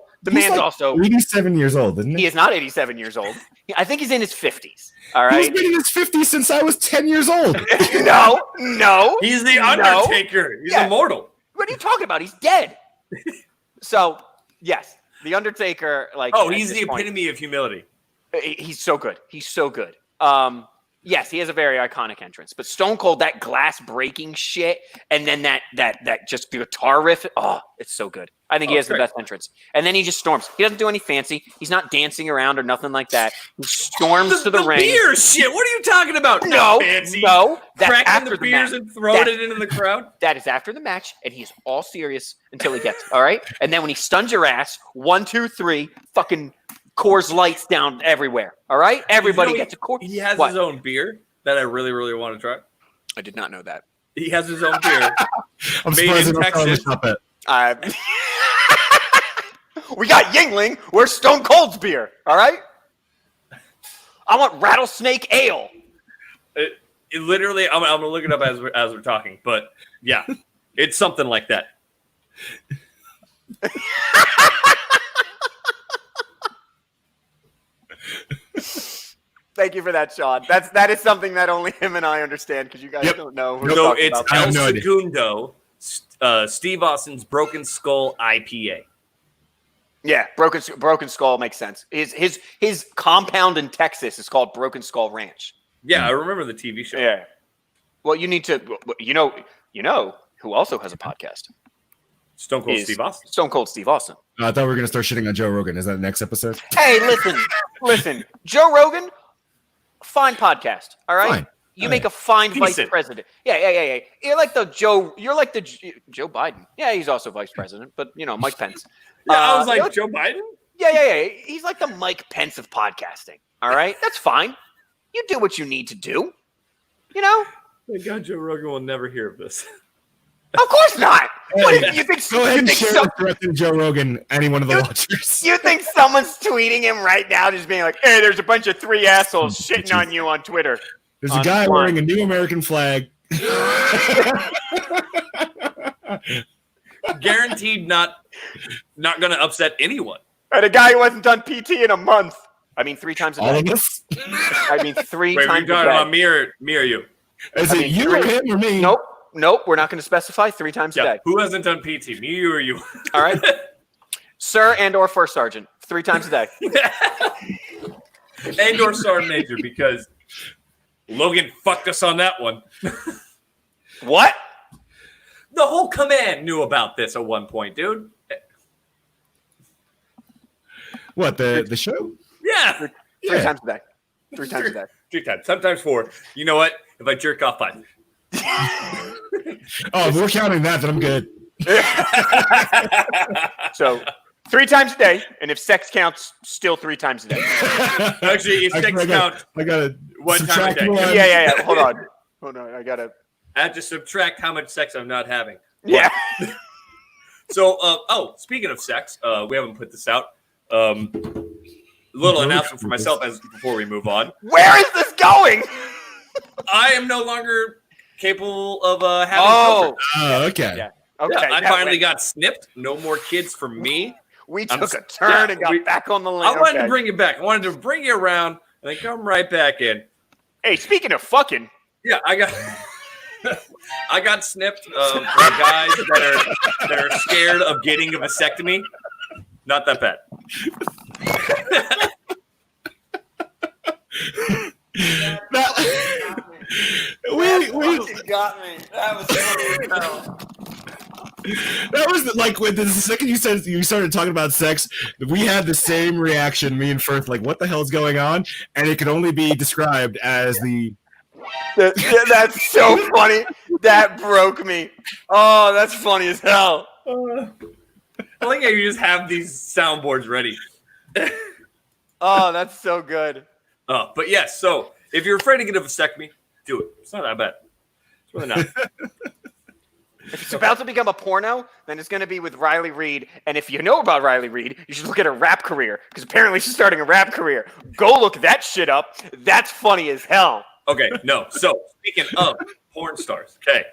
87 years old, isn't he? He is not 87 years old. I think he's in his 50s. All right. He's been in his 50s since I was 10 years old. No. He's the Undertaker. He's immortal. What are you talking about? He's dead. So, yes, the Undertaker, he's the epitome of humility. He's so good. Yes, he has a very iconic entrance, but Stone Cold, that glass breaking shit, and then that just the guitar riff. Oh, it's so good. I think he has the best entrance. And then he just storms. He doesn't do any fancy. He's not dancing around or nothing like that. He storms to the ring. Beer shit. What are you talking about? No, fancy. No. Cracking the beers and throwing it into the crowd. That is after the match, and he's all serious until he gets all right. And then when he stuns your ass, 1, 2, 3, fucking Coors Lights down everywhere. All right, everybody gets a Coors. He has his own beer that I really, really want to try. I did not know that. He has his own beer. I'm surprised in Texas. We got Yingling. Where's Stone Cold's beer? All right. I want Rattlesnake Ale. It literally, I'm gonna look it up as we're talking. But yeah, It's something like that. Thank you for that, Sean. That is something that only him and I understand because you guys don't know. We're So talking it's about El have no idea. Segundo, Steve Austin's Broken Skull IPA. yeah, Broken Skull makes sense. His compound in Texas is called Broken Skull Ranch. Yeah, I remember the TV show. Yeah. Well, you need to. You know who also has a podcast? Stone Cold Is Steve Austin. Stone Cold Steve Austin. I thought we were gonna start shitting on Joe Rogan. Is that the next episode? Hey, listen. Joe Rogan, fine podcast. All right. Fine. You All make right. a fine vice Decent. president. Yeah. You're like the Joe Biden. Yeah, he's also vice president, but Mike Pence. Yeah, I was like, you're- Joe Biden? Yeah. He's like the Mike Pence of podcasting. All right, that's fine. You do what you need to do. Thank God Joe Rogan will never hear of this. Of course not. What, you think? Go ahead you and think share some- this directly to Joe Rogan, any one of the You- watchers. You think someone's tweeting him right now, just being like, "Hey, there's a bunch of 3 assholes shitting on you on Twitter." There's a guy Online. wearing a new American flag. Guaranteed not going to upset anyone. And a guy who hasn't done PT in a month. I mean, 3 times a All day. of us. I mean, 3 Wait, we're times a talking about day. me or you? Is I it mean, you or him or me? Nope. We're not going to specify 3 times a Yeah. day. Who hasn't done PT? Me, you, or you? All right, sir and/or first sergeant, 3 times a day. And or Sergeant Major, because Logan fucked us on that one. What? The whole command knew about this at one point, dude. What, the show? Yeah. 3 Yeah. times a day. 3 times a day. 3 times, sometimes 4. You know what? If I jerk off 5. Oh, if we're counting that, then I'm good. So 3 times a day, and if sex counts, still 3 times a day. Actually, if sex count, I gotta one time a subtract day. one. Yeah. Hold on. I gotta. I have to subtract how much sex I'm not having. Yeah. So, speaking of sex, we haven't put this out. Little announcement for myself before we move on. Where is this going? I am no longer capable of having Oh, children. Oh, okay. Yeah. Okay. Yeah, I that finally went- got snipped. No more kids for me. We I'm took a s- turn yeah, and got we- back on the lane. I wanted Okay. to bring you back. I wanted to bring you around and then come right back in. Hey, speaking of fucking, Yeah, I got I got snipped for guys that are scared of getting a vasectomy. Not that bad. We got me. That was funny as hell. that was like when the second you started talking about sex, we had the same reaction, me and Firth, like, what the hell's going on? And it could only be described as the That's so funny. That broke me. Oh, that's funny as hell. I like how you just have these soundboards ready. Oh, that's so good. But yes, so if you're afraid to get a vasectomy, do it. It's not that bad. It's really not. If it's about to become a porno, then it's going to be with Riley Reid. And if you know about Riley Reid, you should look at her rap career because apparently she's starting a rap career. Go look that shit up. That's funny as hell. Okay, no. So speaking of porn stars, okay.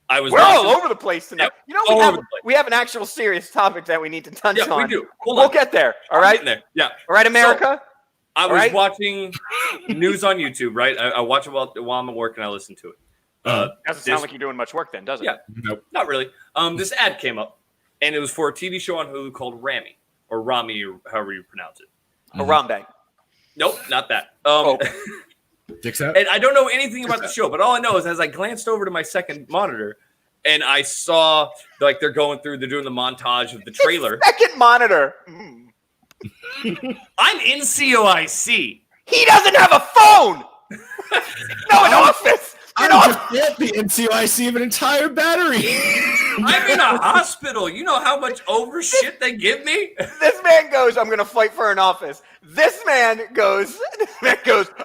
We're all over the place tonight. Yep, You know, all over the place. we have an actual serious topic that we need to touch Yeah, on. we do. Hold We'll on. get there. All I'm right. getting there. Yeah. All right, America. I was right. watching news on YouTube, right? I watch it while I'm at work and I listen to it. Doesn't this- sound like you're doing much work then, does it? Yeah. nope. Not really. This ad came up, and it was for a TV show on Hulu called Rami, or Rami, or however you pronounce it. Harambe. Nope, not that. Dicks out. And I don't know anything about the show, but all I know is as I glanced over to my second monitor, and I saw like they're doing the montage of the trailer. Second monitor. I'm in COIC. He doesn't have a phone. No, an office. I just get the NCOIC of an entire battery. I'm in a hospital. You know how much over shit they give me? This man goes, I'm going to fight for an office. This man goes,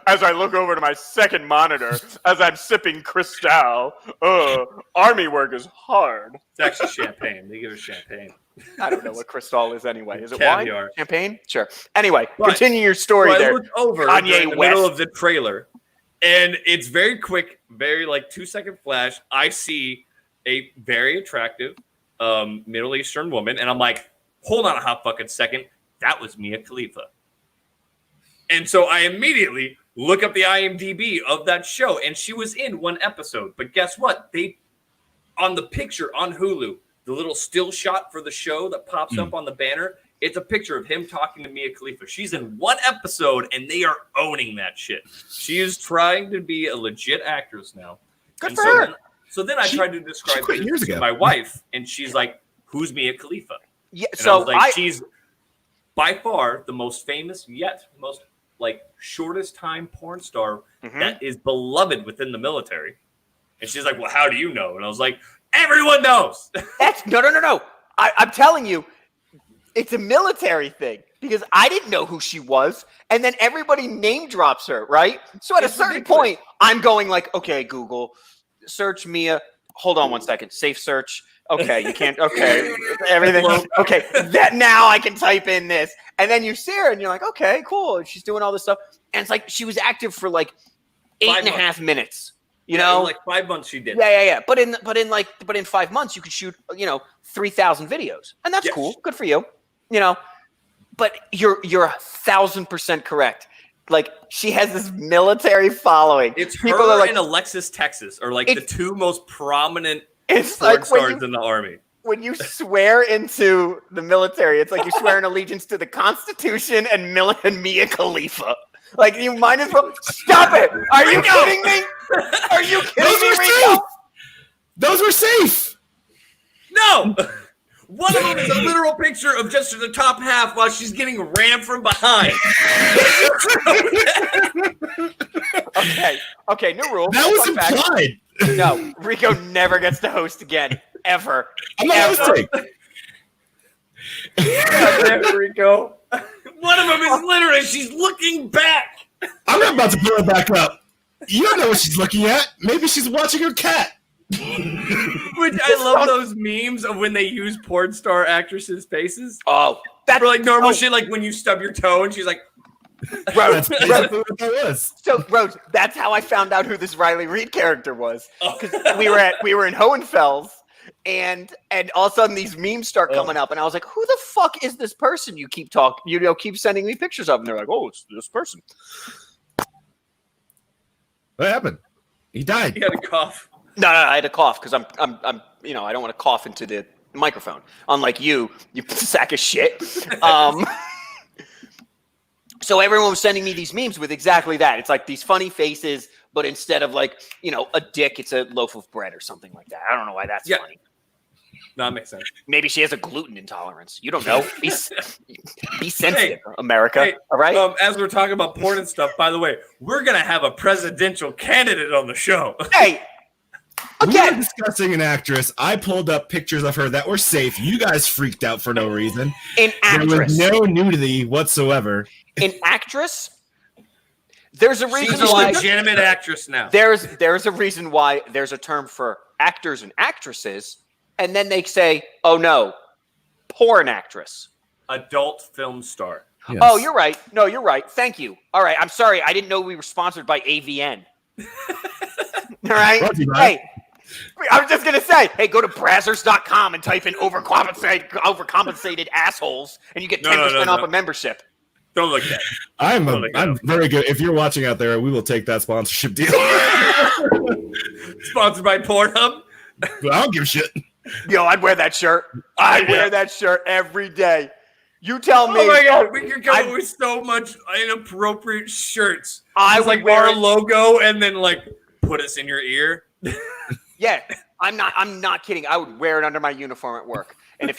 as I look over to my second monitor, as I'm sipping Cristal. Army work is hard. It's actually champagne. They give us champagne. I don't know what Cristal is anyway. Is it Caviar. wine? Champagne? Sure. Anyway, But- continue your story So I there. looked over Kanye during the West. middle of the trailer, and it's very quick, very like 2-second flash. I see a very attractive Middle Eastern woman, and I'm like, hold on a hot fucking second, that was Mia Khalifa. And so I immediately look up the IMDb of that show, and she was in one episode. But guess what? They on the picture on Hulu, the little still shot for the show that pops up on the banner, it's a picture of him talking to Mia Khalifa. She's in one episode, and they are owning that shit. She is trying to be a legit actress now. Good for her. So then I tried to describe quit years it to ago. my wife, and she's like, "Who's Mia Khalifa?" Yeah, And I so was like, she's by far the most famous yet most like shortest time porn star that is beloved within the military. And she's like, "Well, how do you know?" And I was like, "Everyone knows." that's no. I'm telling you, it's a military thing because I didn't know who she was, and then everybody name drops her, right? So at It's a certain ridiculous. point, I'm going like, okay, Google, search Mia. Hold on one second, safe search. Okay, you can't. Okay, everything. Okay, that now I can type in this, and then you see her, and you're like, okay, cool. And she's doing all this stuff, and it's like she was active for like 8.5 minutes. You Yeah, know, in like 5 months she did. yeah. But in 5 months, you could shoot 3,000 videos, and that's Yes. cool. Good for you. But you're 1,000% correct. Like she has this military following. It's People her are like, and Alexis Texas are like the It's- two most prominent it's porn like when stars you, in the army. when you swear into the military, it's like you swear an allegiance to the Constitution and Mia Khalifa. Like you might as well stop it. Are you kidding me? Are you kidding Those me, were Rico? safe. Those were safe. No! One of them is a literal picture of just the top half while she's getting rammed from behind. Okay, new rule. That was Fun fact. implied. No, Rico never gets to host again, ever. I'm not Ever. hosting. There we go. One of them is literally, she's looking back. I'm not about to pull it back up. You don't know what she's looking at. Maybe she's watching her cat. Which I love those memes of when they use porn star actresses' faces. Oh, that's For like normal shit, like when you stub your toe and she's like, Rose. Exactly what that was. So, Rose, that's how I found out who this Riley Reid character was. Oh. Because we were in Hohenfels, and all of a sudden these memes start coming up, and I was like, "Who the fuck is this person you keep keep sending me pictures of?" And they're like, "Oh, it's this person." What happened? He died. he had a cough. No, I had to cough because I'm I don't want to cough into the microphone. Unlike you sack of shit. So everyone was sending me these memes with exactly that. It's like these funny faces, but instead of like, a dick, it's a loaf of bread or something like that. I don't know why that's funny. No, that makes sense. Maybe she has a gluten intolerance. You don't know. Be sensitive, Hey, America. hey, all right? As we're talking about porn and stuff, by the way, we're going to have a presidential candidate on the show. Hey, We were again, discussing an actress. I pulled up pictures of her that were safe. You guys freaked out for no reason. an There was actress. no nudity whatsoever. An actress? There's a reason She's a why. legitimate actress now. There's a reason why there's a term for actors and actresses, and then they say, "Oh no, porn actress." Adult film star. Yes. Oh, you're right. No, you're right. Thank you. All right. I'm sorry. I didn't know we were sponsored by AVN. All right. Brought to you by- Hey, I was just gonna say, hey, go to Brazzers.com and type in overcompensated assholes, and you get 10% off a membership. Don't look at that. I'm very good. If you're watching out there, we will take that sponsorship deal. Sponsored by Pornhub. But I don't give a shit. Yo, I'd wear that shirt. I'd wear that shirt every day. You tell me. Oh my god, we could come up with so much inappropriate shirts. I It's would like wear our it. logo and then like put us in your ear. Yeah, I'm not kidding. I would wear it under my uniform at work. And if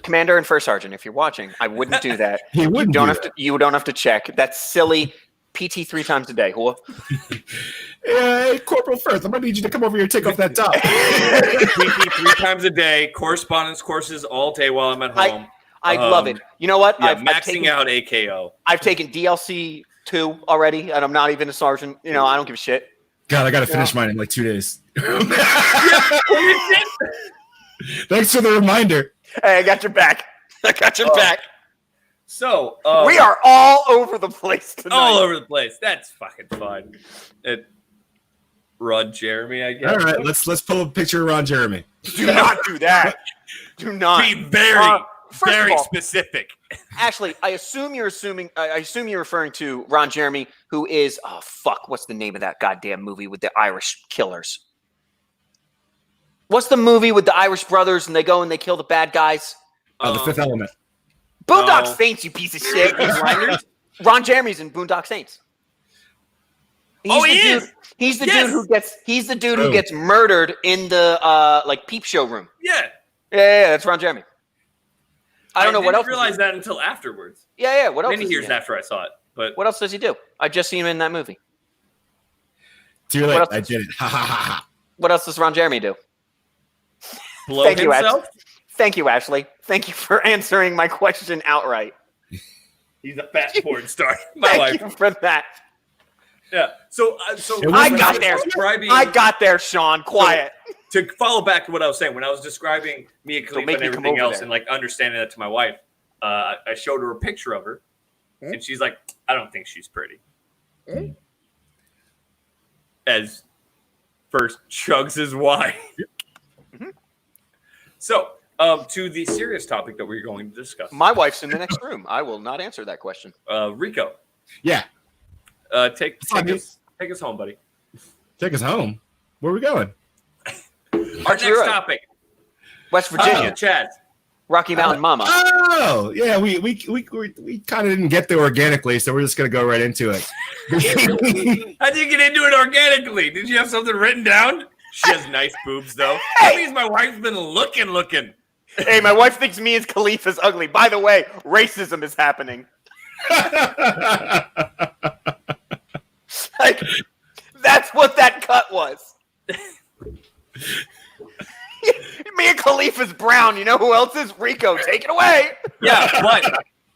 Commander and First Sergeant, if you're watching, I wouldn't do that. He wouldn't You don't do have to. You don't have to check. That's silly. PT 3 times a day. Whoa. Hey, Corporal Firth, I'm gonna need you to come over here and take off that top. PT 3 times a day, correspondence courses all day while I'm at home. I love it. You know what? Yeah, I've maxing taken, out AKO. I've taken DLC 2 already, and I'm not even a sergeant. I don't give a shit. God, I gotta finish mine in like 2 days. Thanks for the reminder. Hey, I got your back. I got your back. So We are all over the place tonight. all over the place. That's fucking fun. Ron Jeremy, I guess. All right, let's pull a picture of Ron Jeremy. Do not do that. Do not. Be very, first very of all, specific. Ashley, I assume you're referring to Ron Jeremy, who is what's the name of that goddamn movie with the Irish killers? What's the movie with the Irish brothers and they go and they kill the bad guys? The Fifth Element. Boondock No. Saints, you piece of shit. Ron Jeremy's in Boondock Saints. He's the dude who gets murdered in the peep show room. Yeah. Yeah, that's Ron Jeremy. I don't know what else. I didn't realize that until afterwards. Yeah. What else? Many years after I saw it. But what else does he do? I just seen him in that movie. Too late. I did it. Ha ha ha ha. What else does Ron Jeremy do? blow Thank you, himself. Thank you, Ashley. Thank you for answering my question outright. He's a fat porn star. My Thank wife. you for that. Yeah. So I got there. describing- I got there, Sean. Quiet. To follow back to what I was saying, when I was describing Mia Khalifa make and me come everything over else, there. and like understanding that to my wife, I showed her a picture of her, and she's like, "I don't think she's pretty." As first chugs his wine. So, to the serious topic that we're going to discuss, My wife's in the next room. I will not answer that question. Rico, Yeah. take us home, buddy. Take us home. Where are we going? Our next Road. topic, West Virginia, Chad. Rocky Mountain Mama. Oh, yeah. We kind of didn't get there organically, so we're just gonna go right into it. How did you get into it organically? Did you have something written down? She has nice boobs, though. That means my wife's been looking. Hey, my wife thinks me and Khalifa's ugly. By the way, racism is happening. Like, that's what that cut was. Me and Khalifa's brown. You know who else is? Rico. Take it away. Yeah,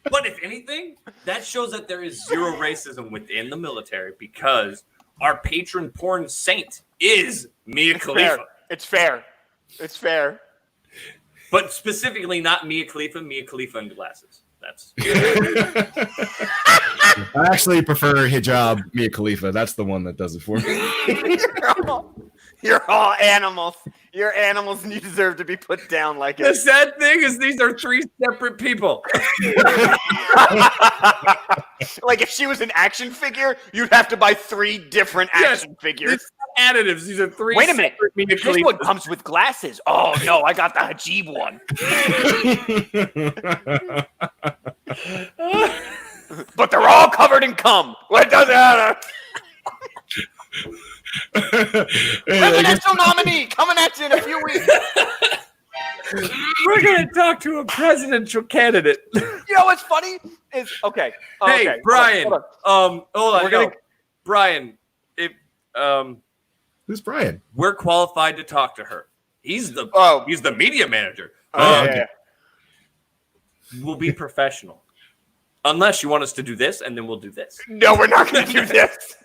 but if anything, that shows that there is zero racism within the military because our patron porn saint is Mia Khalifa. It's fair. But specifically not Mia Khalifa in glasses. That's I actually prefer hijab Mia Khalifa. That's the one that does it for me. You're all animals. You're animals and you deserve to be put down like the it. sad thing is these are three separate people. Like if she was an action figure, you'd have to buy 3 different action figures. It's additives. These are three Wait a minute. separate Mia This Khalifa. one comes with glasses. Oh no, I got the hijab one. But they're all covered in cum. What does it matter? Presidential nominee coming at you in a few weeks. We're going to talk to a presidential candidate. You know what's funny is okay. Hey, okay, Brian. hold on. Hold on. We're gonna- Brian, if Who's Brian? we're qualified to talk to her. He's the media manager. Yeah. We'll be professional. Unless you want us to do this, and then we'll do this. No, we're not going to do this.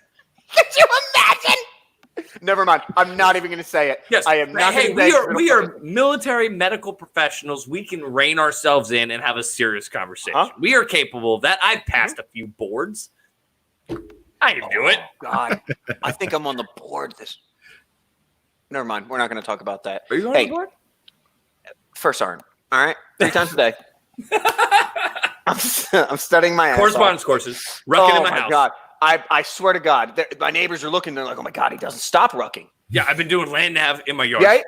Could you imagine? Never mind. I'm not even going to say it. Yes. I am not. Hey, gonna say we are military medical professionals. We can rein ourselves in and have a serious conversation. Huh? We are capable of that. I've passed a few boards. I can do it. Oh, God, I think I'm on the board. Never mind. We're not going to talk about that. Are you on Hey, the board? first arm. All right, 3 times a day. I'm studying my ass off. Correspondence courses. Rucking in my house. God. I swear to God, my neighbors are looking. They're like, "Oh my God, he doesn't stop rucking." Yeah, I've been doing land nav in my yard. Right?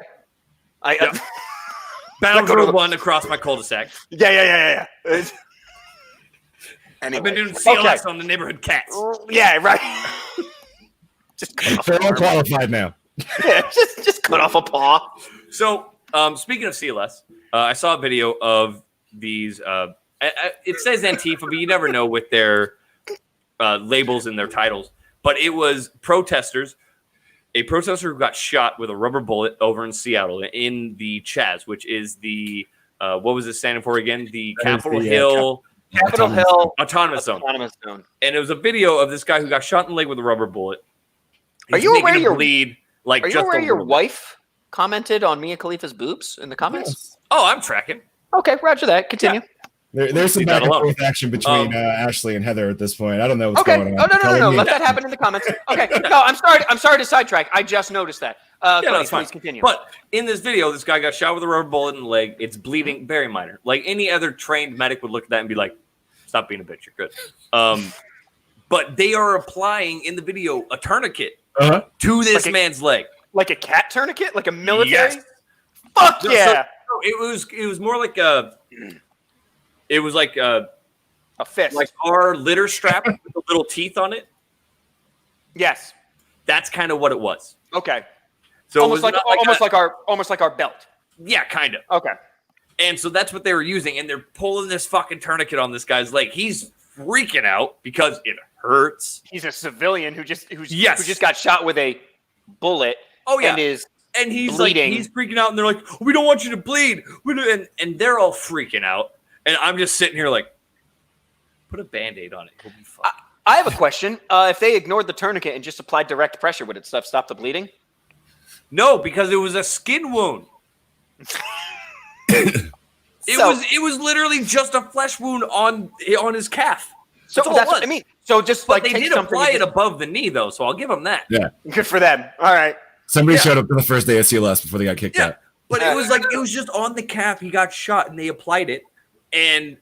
Yeah. Battlefield 1 across my cul-de-sac. Yeah. Anyway, I've been doing CLS on the neighborhood cats. Yeah, right. Just cut off They're an all arm. qualified now. Yeah, just cut off a paw. So, speaking of CLS, I saw a video of these. It says Antifa, but you never know with their labels and their titles. But it was protesters. A protester who got shot with a rubber bullet over in Seattle in the Chaz, which is the what was it standing for again? The That is Capitol the, Hill Capitol Hill Autonomous Zone. Autonomous Zone. And it was a video of this guy who got shot in the leg with a rubber bullet. Are He's you making aware him your- bleed like Are you just aware a your little bit. wife commented on Mia Khalifa's boobs in the comments? Oh, I'm tracking. Okay, roger that. Continue. There's some Leave back that and alone. forth action between Ashley and Heather at this point. I don't know what's Okay. going Oh, on. no. Telling me- Let that happen in the comments. Okay. No, I'm sorry to sidetrack. I just noticed that. Yeah, Cody, that's fine. please continue. But in this video, this guy got shot with a rubber bullet in the leg. It's bleeding, very minor. Like any other trained medic would look at that and be like, "Stop being a bitch. You're good." But they are applying in the video a tourniquet to this man's leg, like a cat tourniquet, like a military. Yes. Fuck So- yeah! so it was more like a. It was like A fist. like our litter strap with the little teeth on it. Yes. That's kind of what it was. Okay. So Almost like our belt. yeah, kind of. Okay. And so that's what they were using, and they're pulling this fucking tourniquet on this guy's leg. He's freaking out because it hurts. He's a civilian who just got shot with a bullet. Oh yeah, and he's bleeding. like he's freaking out, and they're like, "We don't want you to bleed," and they're all freaking out, and I'm just sitting here like, put a Band-Aid on it, he'll be fine. I have a question. If they ignored the tourniquet and just applied direct pressure, would it stop the bleeding? No, because it was a skin wound. It was literally just a flesh wound on his calf. So all it that's was. what I mean. So just But like they take did something apply and it above the knee though, so I'll give them that. Yeah. good for them. All right. Somebody showed up to the first day of CLS before they got kicked out. But it was just on the calf. He got shot and they applied it, and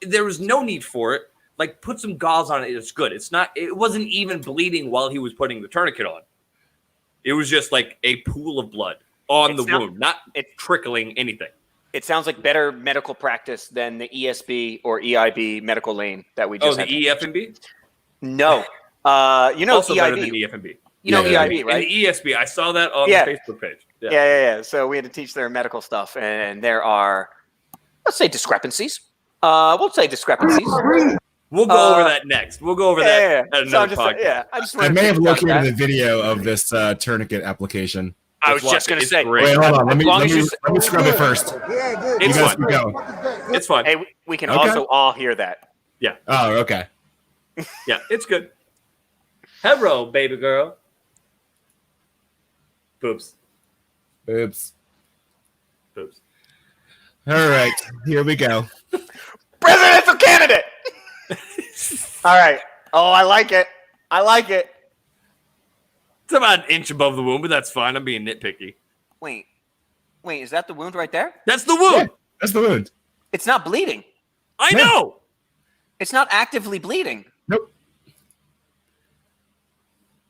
there was no need for it. Like, put some gauze on it. It's good. It wasn't even bleeding while he was putting the tourniquet on. It was just like a pool of blood on the wound, not trickling anything. It sounds like better medical practice than the ESB or EIB medical lane that we just the EFMB? No. Also better than EIB. EFMB. You know EIB, right? And the ESB. I saw that on the Facebook page. Yeah. So we had to teach their medical stuff, and there are, let's say, discrepancies. We'll say discrepancies. We'll go over that next. We'll go over that at another podcast. I may have located the video of this tourniquet application. I was just going to say. Wait, hold on. Let me scrub it first. It's fine. Go. It's fine. Hey, we can also all hear that. Yeah. Oh, okay. Yeah, it's good. Hello, baby girl. Boops. Oops. Boops. All right, here we go. Presidential candidate. All right. Oh, I like it. It's about an inch above the wound, but that's fine. I'm being nitpicky. Wait, is that the wound right there? That's the wound. Yeah, that's the wound. It's not bleeding. I know. It's not actively bleeding. Nope.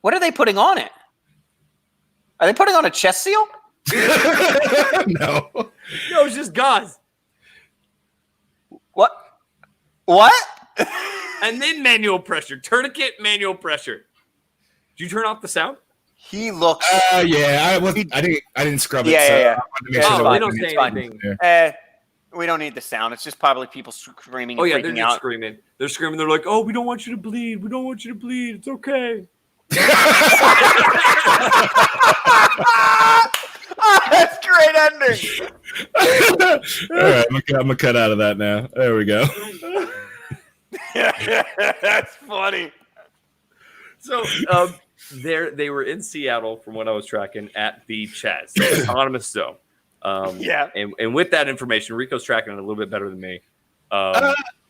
What are they putting on it? Are they putting on a chest seal? No. No, it's just gauze. What? And then manual pressure. Tourniquet, manual pressure. Did you turn off the sound? He looks. Yeah. I didn't scrub it. Yeah. I wanted to make sure Oh, there they fine. don't wasn't say anything anything. there. We don't need the sound. It's just probably people screaming. Oh, And yeah, they're freaking just out. screaming. They're screaming. They're like, "Oh, we don't want you to bleed. We don't want you to bleed. It's okay." That's great ending. All right, I'm gonna cut out of that now. There we go. That's funny. So they were in Seattle, from what I was tracking, at the Chaz, the autonomous zone. And with that information, Rico's tracking it a little bit better than me.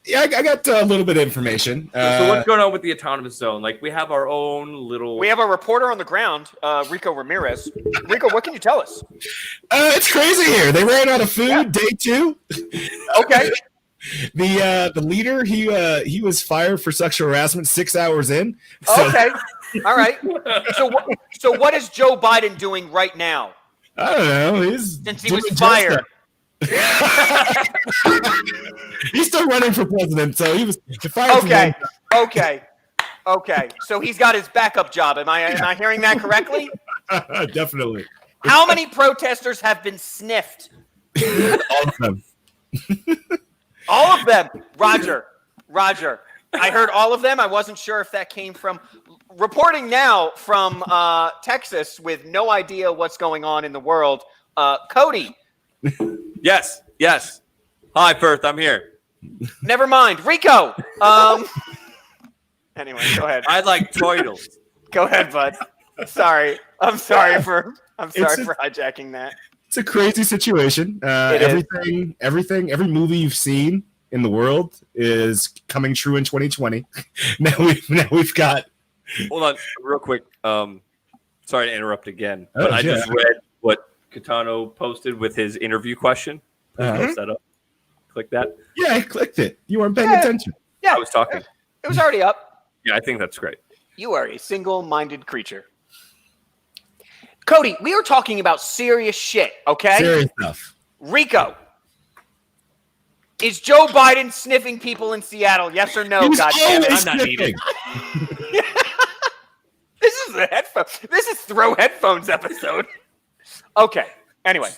Yeah, I got a little bit of information. So what's going on with the autonomous zone? Like, we have our own little. We have a reporter on the ground, Rico Ramirez. Rico, what can you tell us? It's crazy here. They ran out of food day 2. Okay. The leader he was fired for sexual harassment 6 hours in. So, Okay. All right. So what is Joe Biden doing right now? I don't know. Since he was doing fired. He's still running for president, so he was fired. Okay. So he's got his backup job. Am I hearing that correctly? Definitely. How many protesters have been sniffed? All of them. All of them. Roger. I heard all of them. I wasn't sure if that came from. Reporting now from Texas with no idea what's going on in the world. Cody. Yes. Hi, Firth. I'm here. Never mind. Rico. Anyway, go ahead. I like turtles. Go ahead, bud. Sorry. I'm sorry for hijacking that. It's a crazy situation. Every movie you've seen in the world is coming true in 2020. now we've got. Hold on, real quick. Sorry to interrupt again, but I yeah. just read what Kitano posted with his interview question. Post that up. Click that. Yeah, I clicked it. You weren't paying attention. Yeah, I was talking. It was already up. Yeah, I think that's great. You are a single-minded creature. Cody, we were talking about serious shit, okay? Serious stuff. Rico, is Joe Biden sniffing people in Seattle? Yes or no? He's God damn it, always I'm not sniffing. needed. This is a headphone. This is throw headphones episode. Okay. Anyway,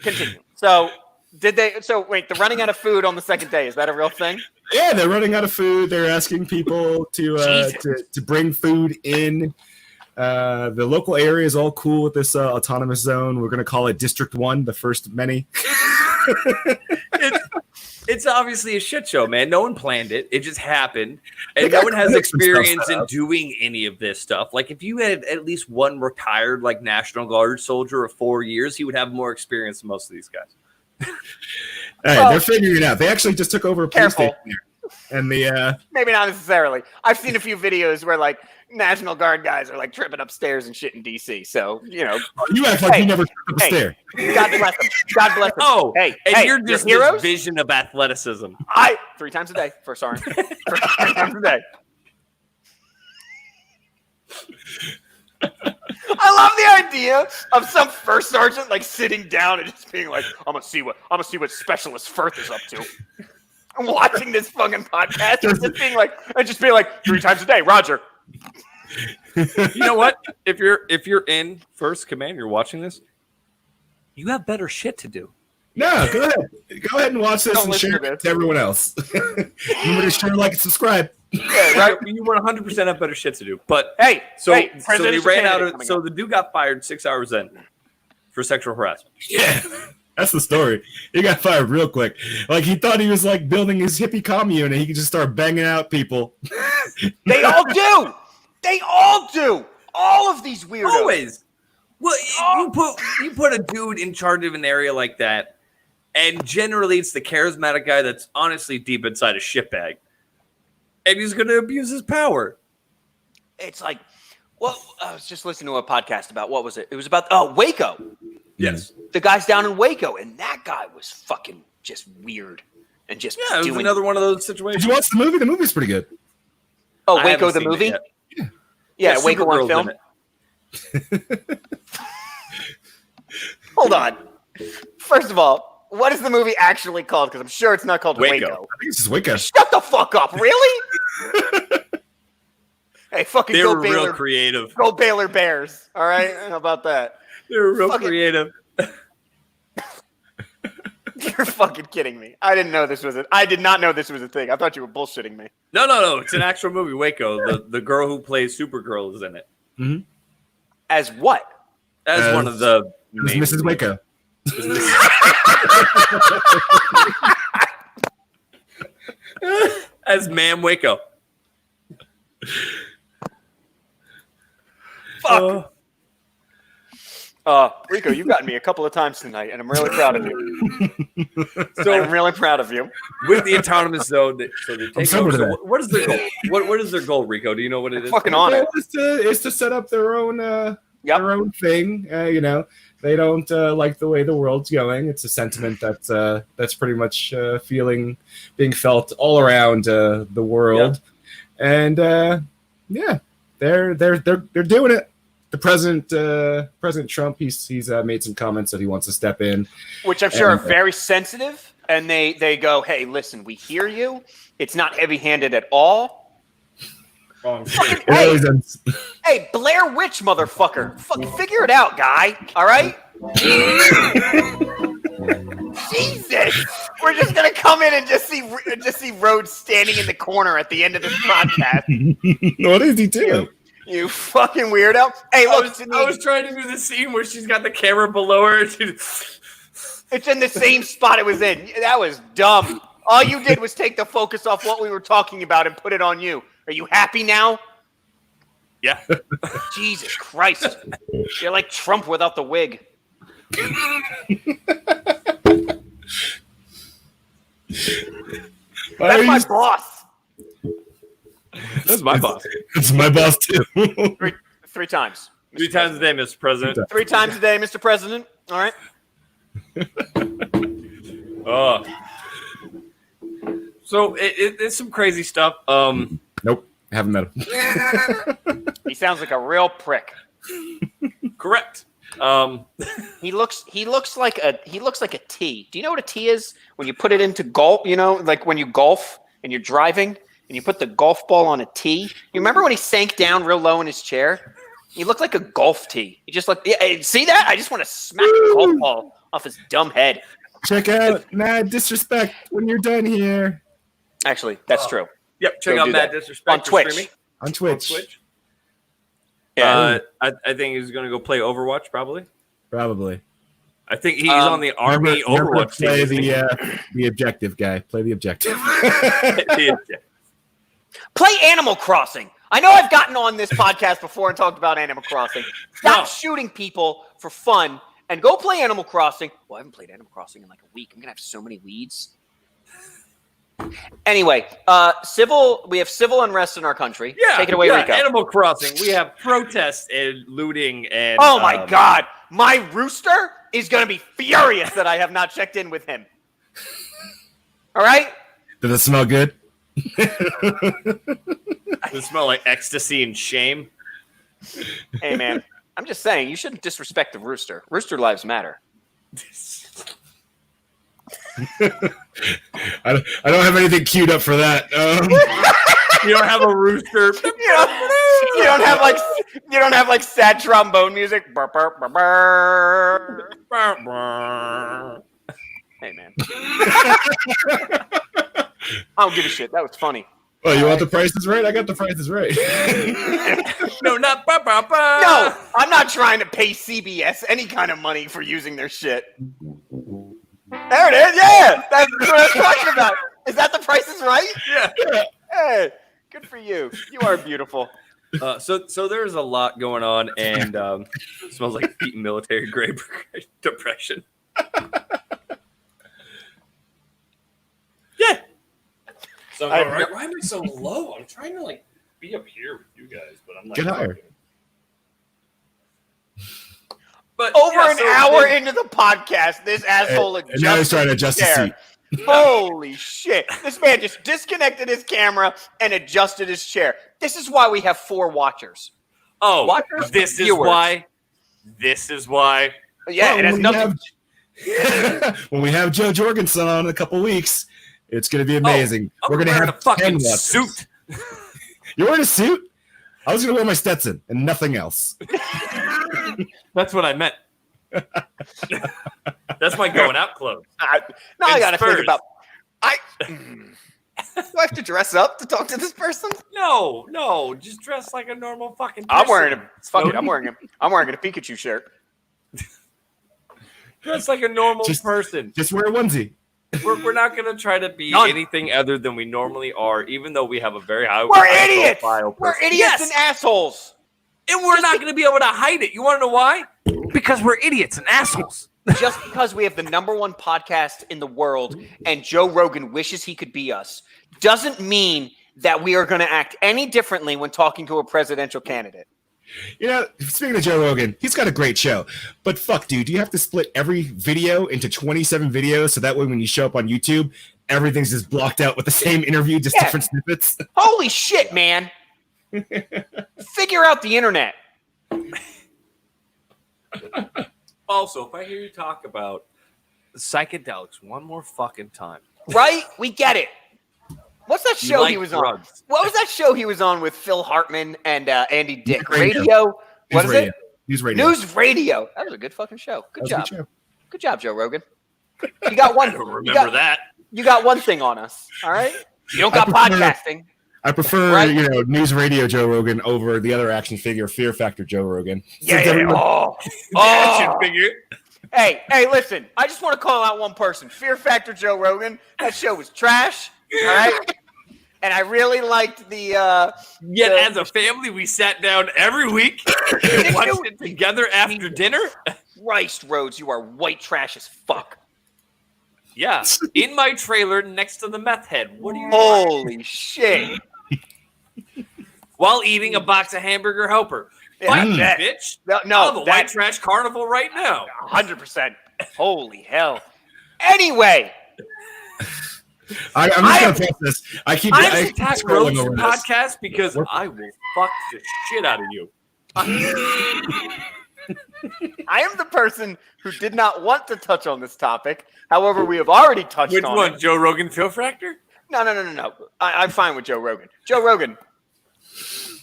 continue. So wait, the running out of food on the second day, is that a real thing? Yeah, they're running out of food. They're asking people to bring food in. The local area is all cool with this autonomous zone. We're going to call it District 1, the first of many. It's obviously a shit show, man. No one planned it. It just happened. And no one has experience in doing any of this stuff. Like, if you had at least one retired, like, National Guard soldier of 4 years, he would have more experience than most of these guys. They're figuring it out. They actually just took over a police Careful. station there. And the Maybe not necessarily. I've seen a few videos where, like, National Guard guys are, like, tripping upstairs and shit in D.C. So, you know. you act like you never tripped up a stair. God bless them. God bless them. Oh, hey, you're just heroes? this vision of athleticism. 3 times a day for Sergeant. 3 times a day. I love the idea of some first sergeant like sitting down and just being like, I'm gonna see what Specialist Firth is up to. I'm watching this fucking podcast and just being like 3 times a day, Roger. You know what? If you're in first command, you're watching this, you have better shit to do. No, go ahead. Go ahead and watch this Don't and listen share to it this. to everyone else. Remember to share, like, and subscribe. Yeah, right. You 100% have better shit to do. But So they presidential ran out candidate of. coming So up. the dude got fired 6 hours in for sexual harassment. Yeah, that's the story. He got fired real quick. Like, he thought he was, like, building his hippie commune and he could just start banging out people. They all do. They all do. All of these weirdos. Always. Well, you put a dude in charge of an area like that, and generally it's the charismatic guy that's honestly deep inside a shitbag, and he's going to abuse his power. It's like, well, I was just listening to a podcast about, what was it? It was about Waco. Yes. The guys down in Waco, and that guy was fucking just weird and just Yeah, it was another one of those Did situations. you watch the movie? The movie's pretty good. Oh, I Waco haven't the seen it movie? yet. Yeah, Waco on Supergirl's film. in it. Hold on. First of all, what is the movie actually called? Because I'm sure it's not called Waco. Waco. I think it's just Wake Up. Shut the fuck up! Really? Hey, fucking They go were real Baylor! creative. Go Baylor Bears! All right, how about that? They were real Fucking- creative. You're fucking kidding me. I did not know this was a thing. I thought you were bullshitting me. No. It's an actual movie, Waco. The girl who plays Supergirl is in it. Mm-hmm. As what? As one of the It was main- Mrs. Waco. As Ma'am Waco. Fuck. Rico, you've gotten me a couple of times tonight, and I'm really proud of you. I'm really proud of you. With the autonomous zone, so they take sober over. to So that. what is their goal? What is their goal, Rico? Do you know what it is? Fucking on it. It's to set up their own their own thing. You know, they don't like the way the world's going. It's a sentiment that's pretty much being felt all around the world, and yeah, they're doing it. The President Trump, he's made some comments that he wants to step in, Which I'm sure are very sensitive, and they go, hey, listen, we hear you. It's not heavy-handed at all. Fucking, It always ends. hey, Blair Witch, motherfucker. Fucking figure it out, guy. All right? Jesus. We're just going to come in and just see Rhodes standing in the corner at the end of this podcast. What did he do? You fucking weirdo. Hey, I look, was trying to do the scene where she's got the camera below her. it's in the same spot it was in. That was dumb. All you did was take the focus off what we were talking about and put it on you. Are you happy now? Yeah. Jesus Christ. You're like Trump without the wig. That's my boss. That's my boss. It's my boss too. Three times. 3 times a day, Mr. President. 3 times a day, Mr. President. All right. So it's some crazy stuff. Nope, haven't met him. He sounds like a real prick. Correct. He looks like a tee. Do you know what a tee is? When you put it into golf, you know, like when you golf and you're driving and you put the golf ball on a tee. You remember when he sank down real low in his chair? He looked like a golf tee. He just looked. Yeah, see that? I just want to smack the golf ball off his dumb head. Check out Mad Disrespect when you're done here. Actually, that's true. Yep. Check Go out do Mad that. Disrespect On Twitch. streaming. On Twitch. Yeah. I think he's going to go play Overwatch, probably. Probably. I think he's on the Army Remember Overwatch play team. the objective guy. Play the objective. Play Animal Crossing. I know I've gotten on this podcast before and talked about Animal Crossing. Stop shooting people for fun and go play Animal Crossing. Well, I haven't played Animal Crossing in like a week. I'm going to have so many weeds. Anyway, we have civil unrest in our country. Yeah, take it away, Rico. Animal Crossing. We have protests and looting and. Oh my God, my rooster is going to be furious that I have not checked in with him. All right. Does it smell good? Does it smell like ecstasy and shame? Hey man, I'm just saying you shouldn't disrespect the rooster. Rooster lives matter. I don't have anything queued up for that. You don't have a rooster. You don't have like sad trombone music. Burr, burr, burr, burr. Hey man, I don't give a shit. That was funny. Oh, you want the prices right? I got the prices right. No, not ba ba ba. No, I'm not trying to pay CBS any kind of money for using their shit. There it is. Yeah, that's what I'm talking about. Is that the Price is Right? Yeah. Hey, good for you. You are beautiful. So there's a lot going on, and it smells like beaten military grade depression. Yeah. So why am I so low? I'm trying to like be up here with you guys, but I'm like get higher. But over an hour into the podcast, this asshole and now he's trying to adjust his seat. Holy shit. This man just disconnected his camera and adjusted his chair. This is why we have 4 watchers. Oh, watchers, this is viewers. why. This is why. Yeah, well, it has nothing. When we have Joe Jorgensen on in a couple weeks, it's going to be amazing. We're going to have a fucking 10 watchers. suit. You're wearing a suit? I was going to wear my Stetson and nothing else. That's what I meant. That's my going out clothes. Now I got to think about. Do I have to dress up to talk to this person? No, just dress like a normal fucking person. I'm wearing him. Fuck it, I'm wearing him. I'm wearing a Pikachu shirt. Dress like a normal person. Just wear a onesie. We're not going to try to be anything other than we normally are, even though we have a very high We're idiots. profile We're person. idiots and assholes. And we're not going to be able to hide it. You want to know why? Because we're idiots and assholes. Just because we have the #1 podcast in the world and Joe Rogan wishes he could be us doesn't mean that we are going to act any differently when talking to a presidential candidate. You know, speaking of Joe Rogan, he's got a great show. But fuck, dude, you have to split every video into 27 videos so that way when you show up on YouTube, everything's just blocked out with the same interview, just different snippets. Holy shit, man. Figure out the internet. Also, if I hear you talk about psychedelics one more fucking time. Right? We get it. What's that show he was on? What was that show he was on with Phil Hartman and Andy Dick? Radio? What is it? News Radio. News Radio. That was a good fucking show. Good job. Good job, Joe Rogan. You got one. I don't remember that. You got one thing on us. All right? You don't got podcasting. I prefer, News Radio Joe Rogan over the other action figure, Fear Factor Joe Rogan. Yeah. Action figure. Hey, listen. I just want to call out one person. Fear Factor Joe Rogan. That show was trash. All right? And I really liked the... as a family, we sat down every week and watched it together after dinner. Christ, Rhodes, you are white trash as fuck. Yeah, in my trailer next to the meth head. What do you? Holy shit! While eating a box of hamburger helper. Yeah, Fight me, that- bitch! No, I'm a white trash carnival right now. 100%. Holy hell! Anyway, I'm just gonna post this. I keep Attack scrolling Roach over this. podcast because I will fuck the shit out of you. I am the person who did not want to touch on this topic. However, we have already touched Which on one? it. Joe Rogan Feel Fractor? No. I'm fine with Joe Rogan. Joe Rogan.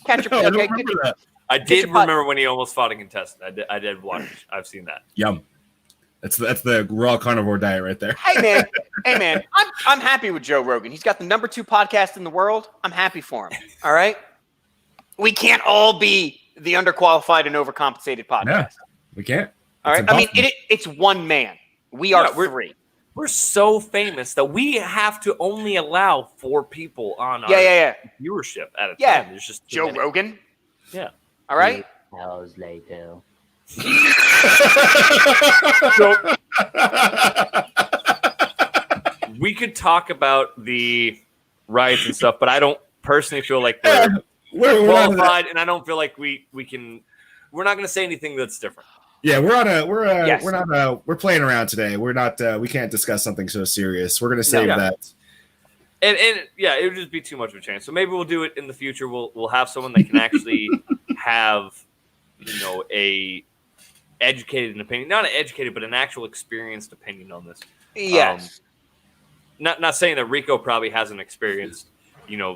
Catch your No, I don't okay, remember that. I Get did your pot- remember when he almost fought a contestant. I did watch it. I've seen that. Yum. That's the raw carnivore diet right there. Hey man, I'm happy with Joe Rogan. He's got the number 2 podcast in the world. I'm happy for him. All right. We can't all be the underqualified and overcompensated podcast. Yeah, we can't. All right. It's I mean, impossible. it's one man. We are Yeah, we're- 3. We're so famous that we have to only allow 4 people on our Yeah. viewership at a Yeah. time. There's just too Joe many. Rogan. Yeah. All right. Hours later. So, we could talk about the riots and stuff, but I don't personally feel like we're we're on qualified, and I don't feel like we can. We're not going to say anything that's different. Yeah, Yes. we're playing around today. We're not we can't discuss something so serious. We're gonna save Yeah. that. And yeah, it would just be too much of a change. So maybe we'll do it in the future. We'll have someone that can actually have, a educated opinion, not an educated, but an actual experienced opinion on this. Yes. Not saying that Rico probably hasn't experienced,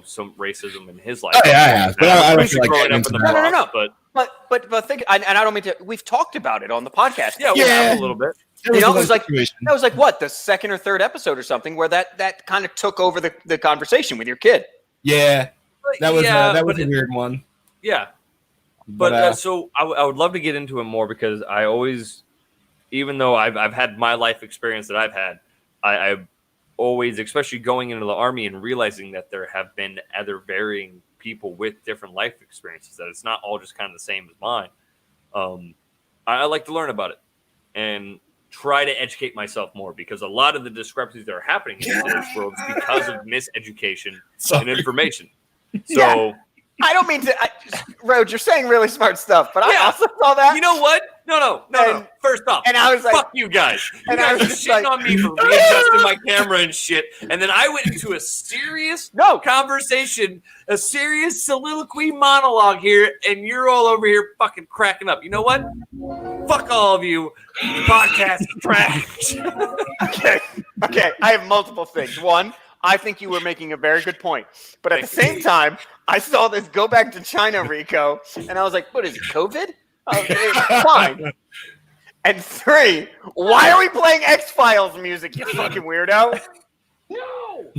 some racism in his life. Oh, yeah, I have, but I don't feel like growing getting up in into the that. No. Bronx, But think, and I don't mean to. We've talked about it on the podcast. yeah, we Yeah. have a little bit. There You know, another it was like- situation. That was like what, the 2nd or 3rd episode or something, where that kind of took over the conversation with your kid. Yeah, that was a but weird one. yeah. But so I would love to get into it more because I always, even though I've had my life experience that I've had, I've always, especially going into the Army and realizing that there have been other varying people with different life experiences, that it's not all just kind of the same as mine. I like to learn about it and try to educate myself more because a lot of the discrepancies that are happening in today's world is because of miseducation and information. So, I don't mean to. Rhodes, you're saying really smart stuff, but I Yeah. also saw that. you know what? No. And- First off, and I was like- fuck you guys. You and I guys was are just shitting like- on me for readjusting my camera and shit. And then I went into a serious No. conversation, a serious soliloquy monologue here, and you're all over here fucking cracking up. You know what? Fuck all of you. Podcast is trash. Okay. I have multiple things. One, I think you were making a very good point, but at the Thank same time, I saw this go back to China, Rico, and I was like, "What is it? COVID? Okay, fine." And 3, why are we playing X-Files music? You fucking weirdo. No.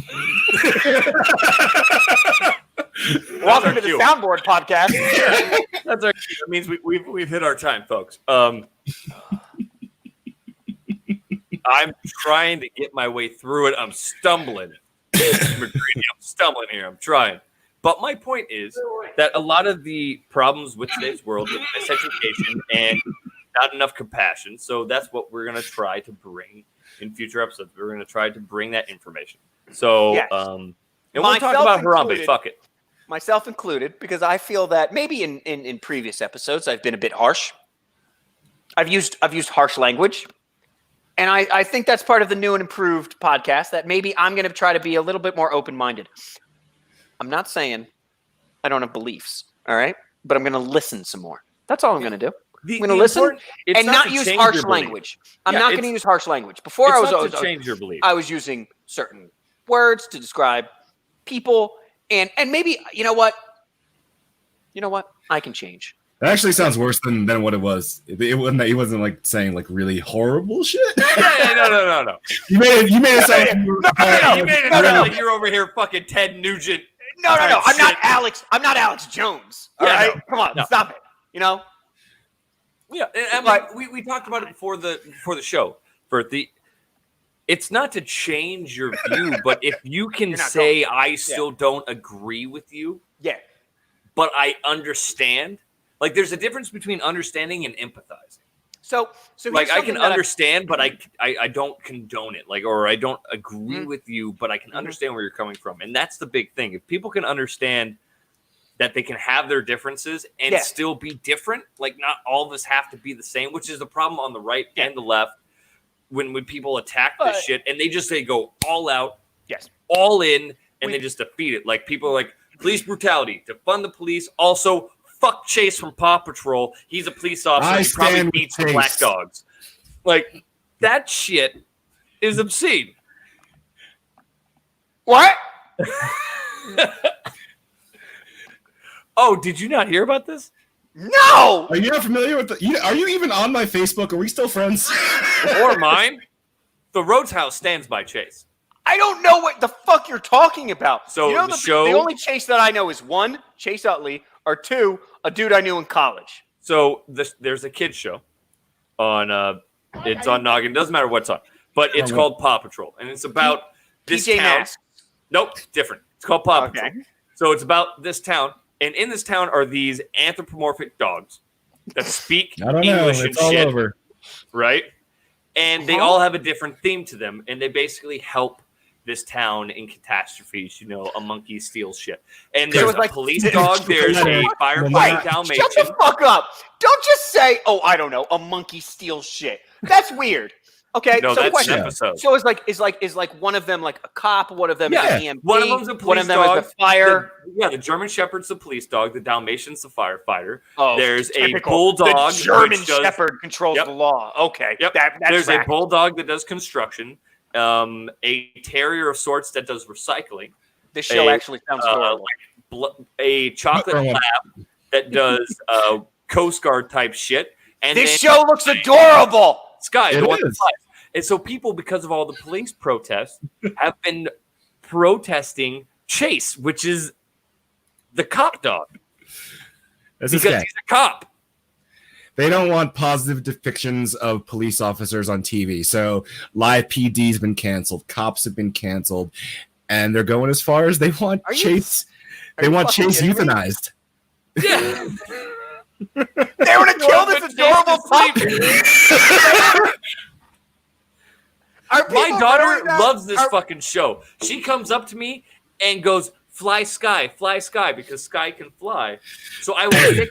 Welcome to the cue. Soundboard Podcast. That's our. That means we've hit our time, folks. I'm trying to get my way through it. I'm stumbling. I'm stumbling here. I'm trying. But my point is that a lot of the problems with today's world is miseducation and not enough compassion. So that's what we're going to try to bring in future episodes. We're going to try to bring that information. So, Yes. and we'll talk Myself about Harambe. included. Fuck it. Myself included, because I feel that maybe in previous episodes I've been a bit harsh. I've used harsh language. And I think that's part of the new and improved podcast, that maybe I'm going to try to be a little bit more open-minded. I'm not saying I don't have beliefs, all right? But I'm going to listen some more. That's all I'm going to do. I'm going to listen and not use harsh language. I'm not going to use harsh language. Before I was to change your belief. I was using certain words to describe people, and maybe you know what? I can change. That actually sounds worse than what it was. It wasn't. He wasn't like saying like really horrible shit. No. You made it sound. Like you were- You made it sound like you're over here fucking Ted Nugent. No. Type I'm not shit. Alex. I'm not Alex Jones. All Yeah, right, no. come on, No. stop it. You know. Yeah, and But- we talked about it before the show. It's not to change your view, but if you can You're not say I still don't agree with you, Yeah. but I understand. Like there's a difference between understanding and empathizing. So like here's I something can that understand, but I don't condone it. Like, or I don't agree with you, but I can understand where you're coming from, and that's the big thing. If people can understand that they can have their differences and still be different, like not all of us have to be the same, which is the problem on the right and the left when people attack this shit and they just go all out, all in, and they just defeat it. Like people are like police brutality, defund the police. Also, fuck Chase from Paw Patrol. He's a police officer. He probably beats the black dogs. Like that shit is obscene. What? Oh, did you not hear about this? No. Are you not familiar with are you even on my Facebook? Are we still friends? Or mine? The Rhodes House stands by Chase. I don't know what the fuck you're talking about. So you know, the show, the only Chase that I know is one, Chase Utley, or two, a dude I knew in college. So there's a kids show on it's on Noggin. Doesn't matter what's on, but it's called Paw Patrol, and it's about this PJ town. Masks. Nope, different. It's called Paw Patrol. So it's about this town, and in this town are these anthropomorphic dogs that speak English and all shit, over. right? And they all have a different theme to them, and they basically help this town in catastrophes. You know, a monkey steals shit, and there's a police dog. There's a firefighting Dalmatian. Shut the fuck up! Don't just say, "Oh, I don't know, a monkey steals shit." That's weird. Okay, no, so that's question. an episode. So is like one of them like a cop, one of them is an EMT, one of them's a police one of them dog. is the fire. The German Shepherd's the police dog. The Dalmatian's the firefighter. Oh, there's typical. a bulldog. The German which does, Shepherd controls the law. Okay, that's there's right. a bulldog that does construction. A terrier of sorts that does recycling. This show actually sounds adorable. A chocolate lab that does Coast Guard type shit. And this show looks adorable. Sky, It the one is. that flies. And so people, because of all the police protests, have been protesting Chase, which is the cop dog. That's because this guy. he's a cop. They don't want positive depictions of police officers on TV. So live PD's been canceled, cops have been canceled, and they're going as far as they want Chase. They want Chase euthanized. Yeah. They want to kill this adorable pup. My daughter loves this fucking show. She comes up to me and goes, fly Sky, because Sky can fly. So I will pick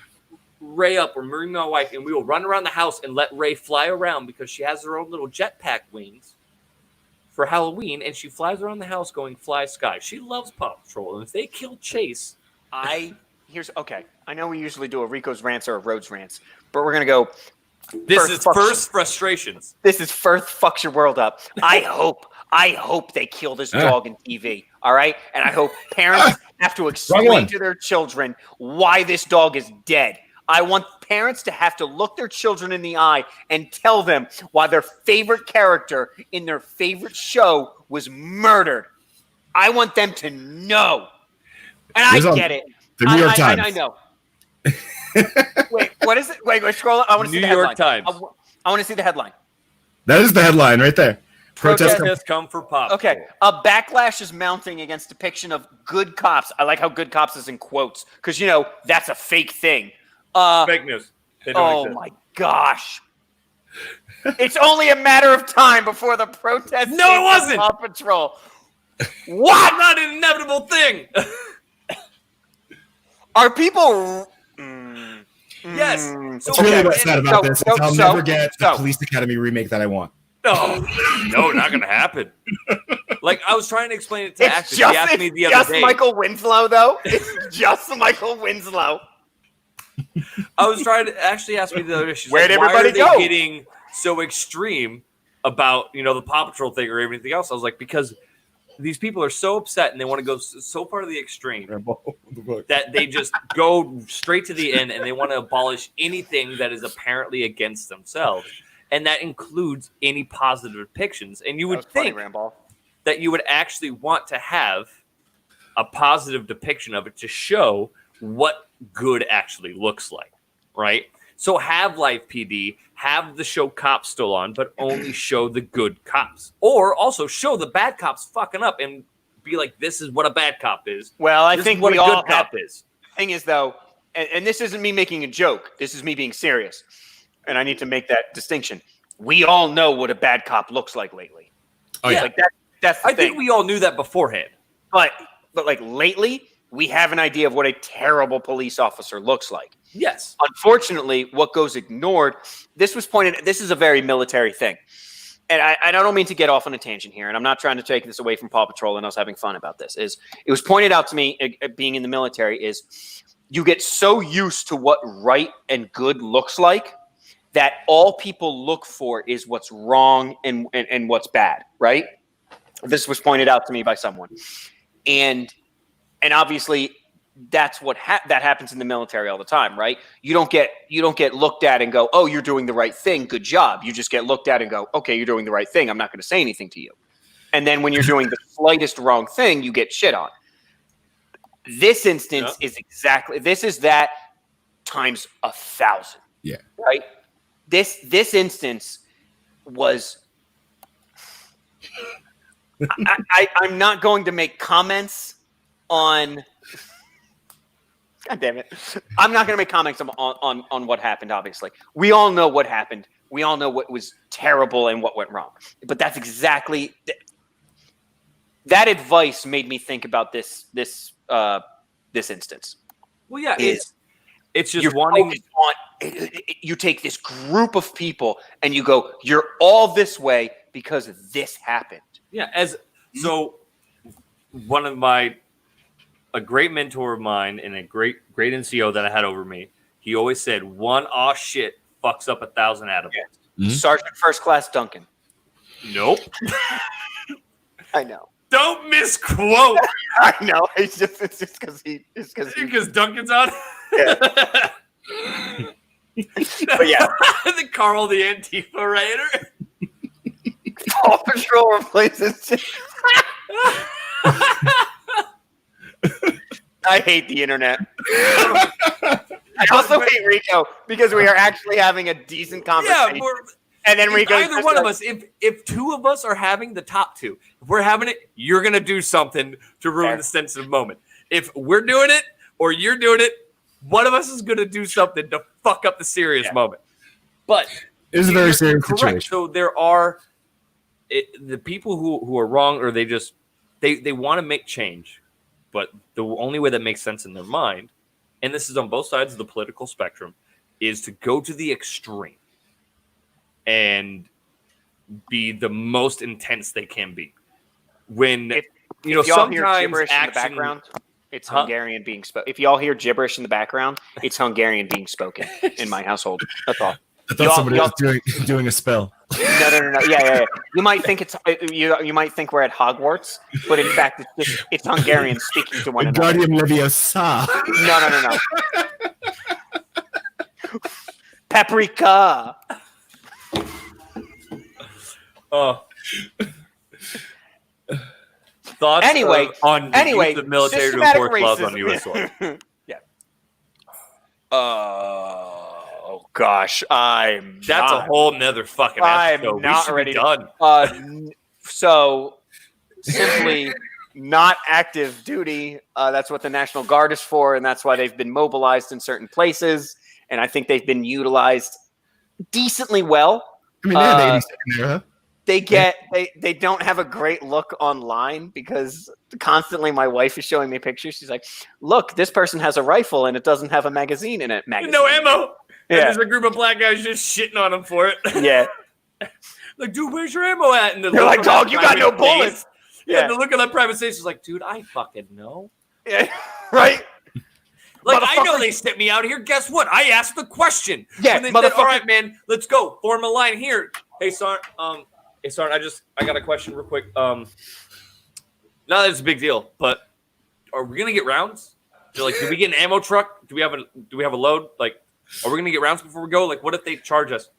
Ray up, or Marie, my wife, and we will run around the house and let Ray fly around because she has her own little jetpack wings for Halloween, and she flies around the house going, fly Sky. She loves Paw Patrol, and if they kill Chase... Okay. I know we usually do a Rico's Rants or a Rhodes Rants, but we're going to go... This is first frustrations. This is first fucks your world up. I hope they kill this dog in TV. All right, and I hope parents have to explain to their children why this dog is dead. I want parents to have to look their children in the eye and tell them why their favorite character in their favorite show was murdered. I want them to know, and I get it. The New York Times. I know. Wait, what is it? Wait, scroll up. I want to see the headline. New York Times. I want to see the headline. That is the headline right there. Protests come for Paw Patrol. Okay, a backlash is mounting against depiction of good cops. I like how good cops is in quotes because, you know, that's a fake thing. Fake news. They don't exist. My gosh. It's only a matter of time before the protest. No, it wasn't. Paw Patrol. What? Not an inevitable thing. Are people... Yes. So really what's sad about this is I'll never get the Police Academy remake that I want. No, not going to happen. Like, I was trying to explain it to actors. He asked me the other day. Michael Winslow, though. It's just Michael Winslow. I was trying to actually ask me the other day. Where'd like, everybody why are go? they getting so extreme about, you know, the Paw Patrol thing or everything else? I was like, because these people are so upset and they want to go so far to the extreme that they just go straight to the end and they want to abolish anything that is apparently against themselves. And that includes any positive depictions. And you would think that you would actually want to have a positive depiction of it to show what good actually looks like, right? So have Live PD, have the show Cops still on, but only show the good cops. Or also show the bad cops fucking up and be like, this is what a bad cop is. Well, I think what we a all good cop is. The thing is, though, and this isn't me making a joke. This is me being serious. and I need to make that distinction. We all know what a bad cop looks like lately. Oh yeah. Like that's the I thing. think we all knew that beforehand. But like lately, we have an idea of what a terrible police officer looks like. Yes. Unfortunately, what goes ignored, this is a very military thing. And I don't mean to get off on a tangent here, and I'm not trying to take this away from Paw Patrol and us having fun about this. It was pointed out to me, being in the military, is you get so used to what right and good looks like that all people look for is what's wrong and what's bad, right? This was pointed out to me by someone. And obviously that's what that happens in the military all the time, right? You don't get looked at and go, "Oh, you're doing the right thing. Good job." You just get looked at and go, "Okay, you're doing the right thing. I'm not going to say anything to you." And then when you're doing the slightest wrong thing, you get shit on. This instance is that times 1,000. Yeah. Right? This instance was I'm not going to make comments on God damn it. I'm not going to make comments on what happened, obviously. We all know what happened. We all know what was terrible and what went wrong. But that's exactly that advice made me think about this instance. Well, yeah, it's just you're wanting you take this group of people and you go, "You're all this way because this happened." Yeah, so one of a great mentor of mine and a great NCO that I had over me, he always said, "One aw shit fucks up 1,000 atoms." Yeah. Sergeant First Class Duncan. Nope. I know. Don't misquote. I know. It's just because Duncan's on. Yeah. But yeah, the Carl the Antifa writer. Paw Patrol replaces. I hate the internet. I also hate Rico because we are actually having a decent conversation. Yeah, and then Rico. Either one of us, if two of us are having the top two, if we're having it, you're gonna do something to ruin the sensitive moment. If we're doing it or you're doing it, one of us is gonna do something to fuck up the serious moment. But it's a very serious situation. So there are the people who are wrong, or they want to make change, but the only way that makes sense in their mind, and this is on both sides of the political spectrum, is to go to the extreme and be the most intense they can be. When if y'all sometimes hear gibberish in the background, it's Hungarian being spoken. If y'all hear gibberish in the background, it's Hungarian being spoken in my household. That's all. I thought somebody was doing a spell. No. Yeah. You might think you might think we're at Hogwarts, but in fact, it's Hungarian speaking to one another. Guardian Leviosa. No. Paprika. Thoughts on the military to enforce laws on U.S. soil. Yeah. Oh gosh, that's a whole nother fucking episode. I'm not ready. Done. So simply not active duty. That's what the National Guard is for, and that's why they've been mobilized in certain places. And I think they've been utilized decently well. I mean, yeah, the 82nd era. They don't have a great look online because constantly my wife is showing me pictures. She's like, "Look, this person has a rifle and it doesn't have a magazine in it." No ammo. Yeah. And there's a group of black guys just shitting on him for it. Yeah. Like, dude, where's your ammo at? And they're like, "Dog, you got no bullets." Yeah. And the look of that private station is like, dude, I fucking know. Yeah. Right. Like, I know they sent me out here. Guess what? I asked the question. Yeah. And they said, all right, man, let's go. Form a line here. Hey, Sarn, I got a question real quick. Not that it's a big deal, but are we gonna get rounds? They're like, do we get an ammo truck? Do we have a load? Like, are we gonna get rounds before we go? Like, what if they charge us?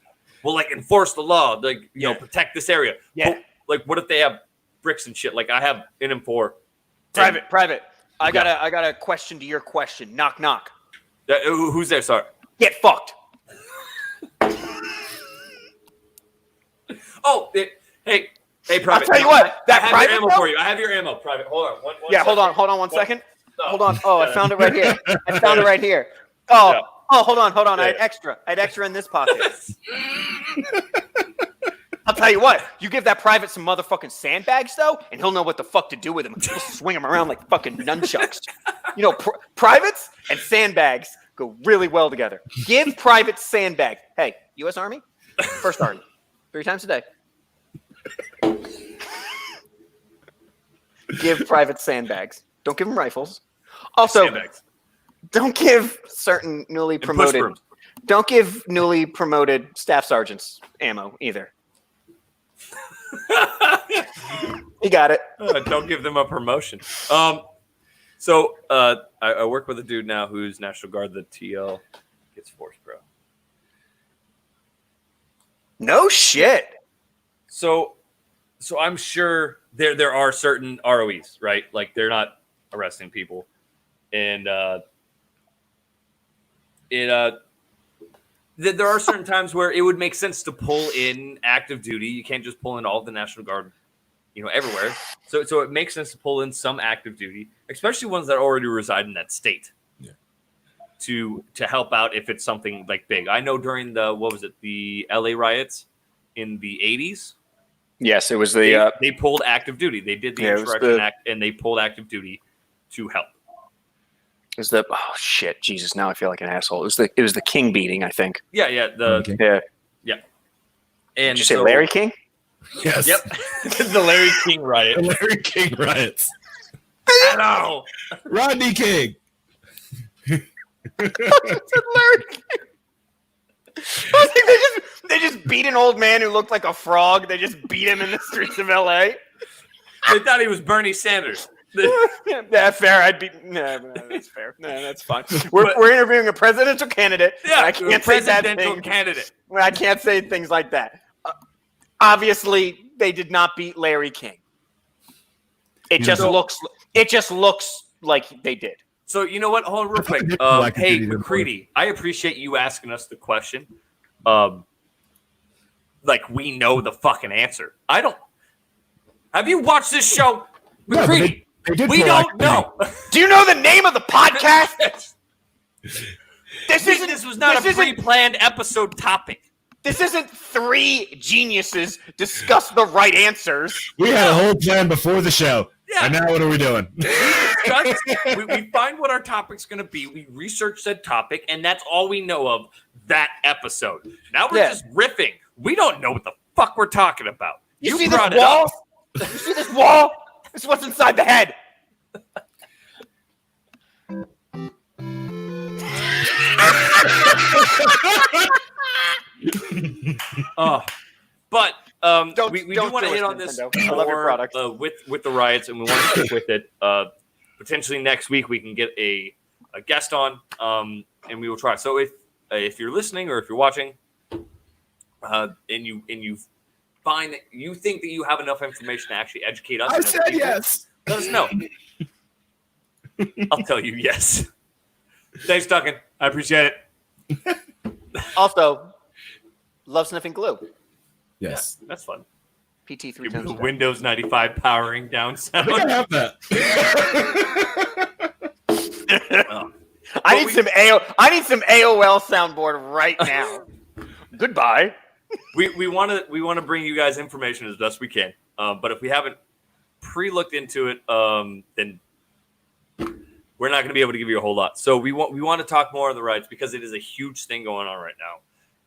Well, like, enforce the law, like, you know, protect this area. Yeah. But, like, what if they have bricks and shit? Like, I have an M4. Private. I got a question to your question. Knock, knock. Who's there? Sorry. Get fucked. Oh, hey, Private. I'll tell you what. I have your ammo for you. I have your ammo, Private. Hold on. Hold on 1 second. Hold on. Oh, I found it right here. Oh, Oh, hold on. I had extra in this pocket. I'll tell you what. You give that private some motherfucking sandbags though, and he'll know what the fuck to do with them. He'll swing them around like fucking nunchucks. You know, privates and sandbags go really well together. Give private sandbags. Hey, U.S. Army, first sergeant, 3 times a day. Give private sandbags. Don't give them rifles. Also, Sandbags. don't give certain newly promoted. Don't give newly promoted staff sergeants ammo either. You got it. Don't give them a promotion. So I work with a dude now who's National Guard. The TL gets Force Pro. No shit. So I'm sure there are certain ROEs, right? Like they're not arresting people, and there are certain times where it would make sense to pull in active duty. You can't just pull in all of the National Guard, everywhere. So it makes sense to pull in some active duty, especially ones that already reside in that state. Yeah. To help out if it's something like big. I know during the LA riots in the 80s. Yes, it was they pulled active duty. They did the Insurrection Act, and they pulled active duty to help. Oh shit, Jesus! Now I feel like an asshole. It was the King beating, I think. Yeah. Yeah. And did you say Larry King? Yes. Yep. The Larry King riot. The Larry King riots. I know. Rodney King. Larry King. I think they just beat an old man who looked like a frog. They just beat him in the streets of LA. They thought he was Bernie Sanders. Yeah, fair. No, that's fair. No, that's fine. We're interviewing a presidential candidate. Yeah, I can't say that presidential candidate. I can't say things like that. Obviously, they did not beat Larry King. It just looks like they did. So you know what? Hold on real quick. Hey, McCready, I appreciate you asking us the question. Like we know the fucking answer. I don't. Have you watched this show, McCready? We don't know. Do you know the name of the podcast? This was not a pre-planned episode topic. This isn't 3 geniuses discuss the right answers. We had a whole plan before the show. Yeah. And now what are we doing? We find what our topic's going to be. We research said topic, and that's all we know of that episode. Now we're just riffing. We don't know what the fuck we're talking about. You see this wall? You see this wall? This is what's inside the head. But we do want to hit on this I love your product. With the riots, and we want to stick with it. Potentially next week we can get a guest on, and we will try. So if you're listening or if you're watching, and you find that you think that you have enough information to actually educate us, I said yes. Let us know. I'll tell you yes. Thanks, Duncan. I appreciate it. Also, love sniffing glue. Yes. Yeah, that's fun. PT 3 times. Windows 95 powering down I sound. think I have that. I need some AOL soundboard right now. Goodbye. We want to bring you guys information as best we can. But if we haven't pre-looked into it, then we're not going to be able to give you a whole lot. So we want to talk more on the rights because it is a huge thing going on right now.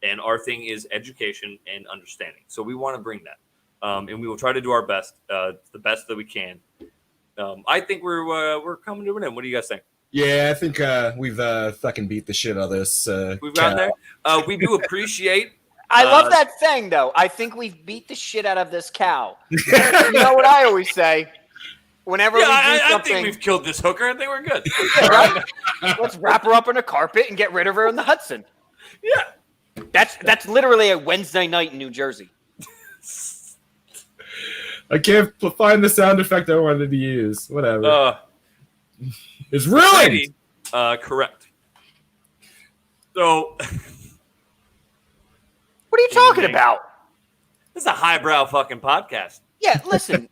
And our thing is education and understanding. So we want to bring that. And we will try to do our best, the best that we can. I think we're coming to an end. What do you guys think? Yeah, I think we've fucking beat the shit out of this. We've gotten there. We do appreciate. I love that saying, though. I think we've beat the shit out of this cow. You know what I always say? Whenever we do something, I think we've killed this hooker. I think we're good. Yeah, right? Let's wrap her up in a carpet and get rid of her in the Hudson. Yeah. That's literally a Wednesday night in New Jersey. I can't find the sound effect I wanted to use. Whatever. It's ruined. Correct. So, what are you talking about? This is a highbrow fucking podcast. Yeah, listen.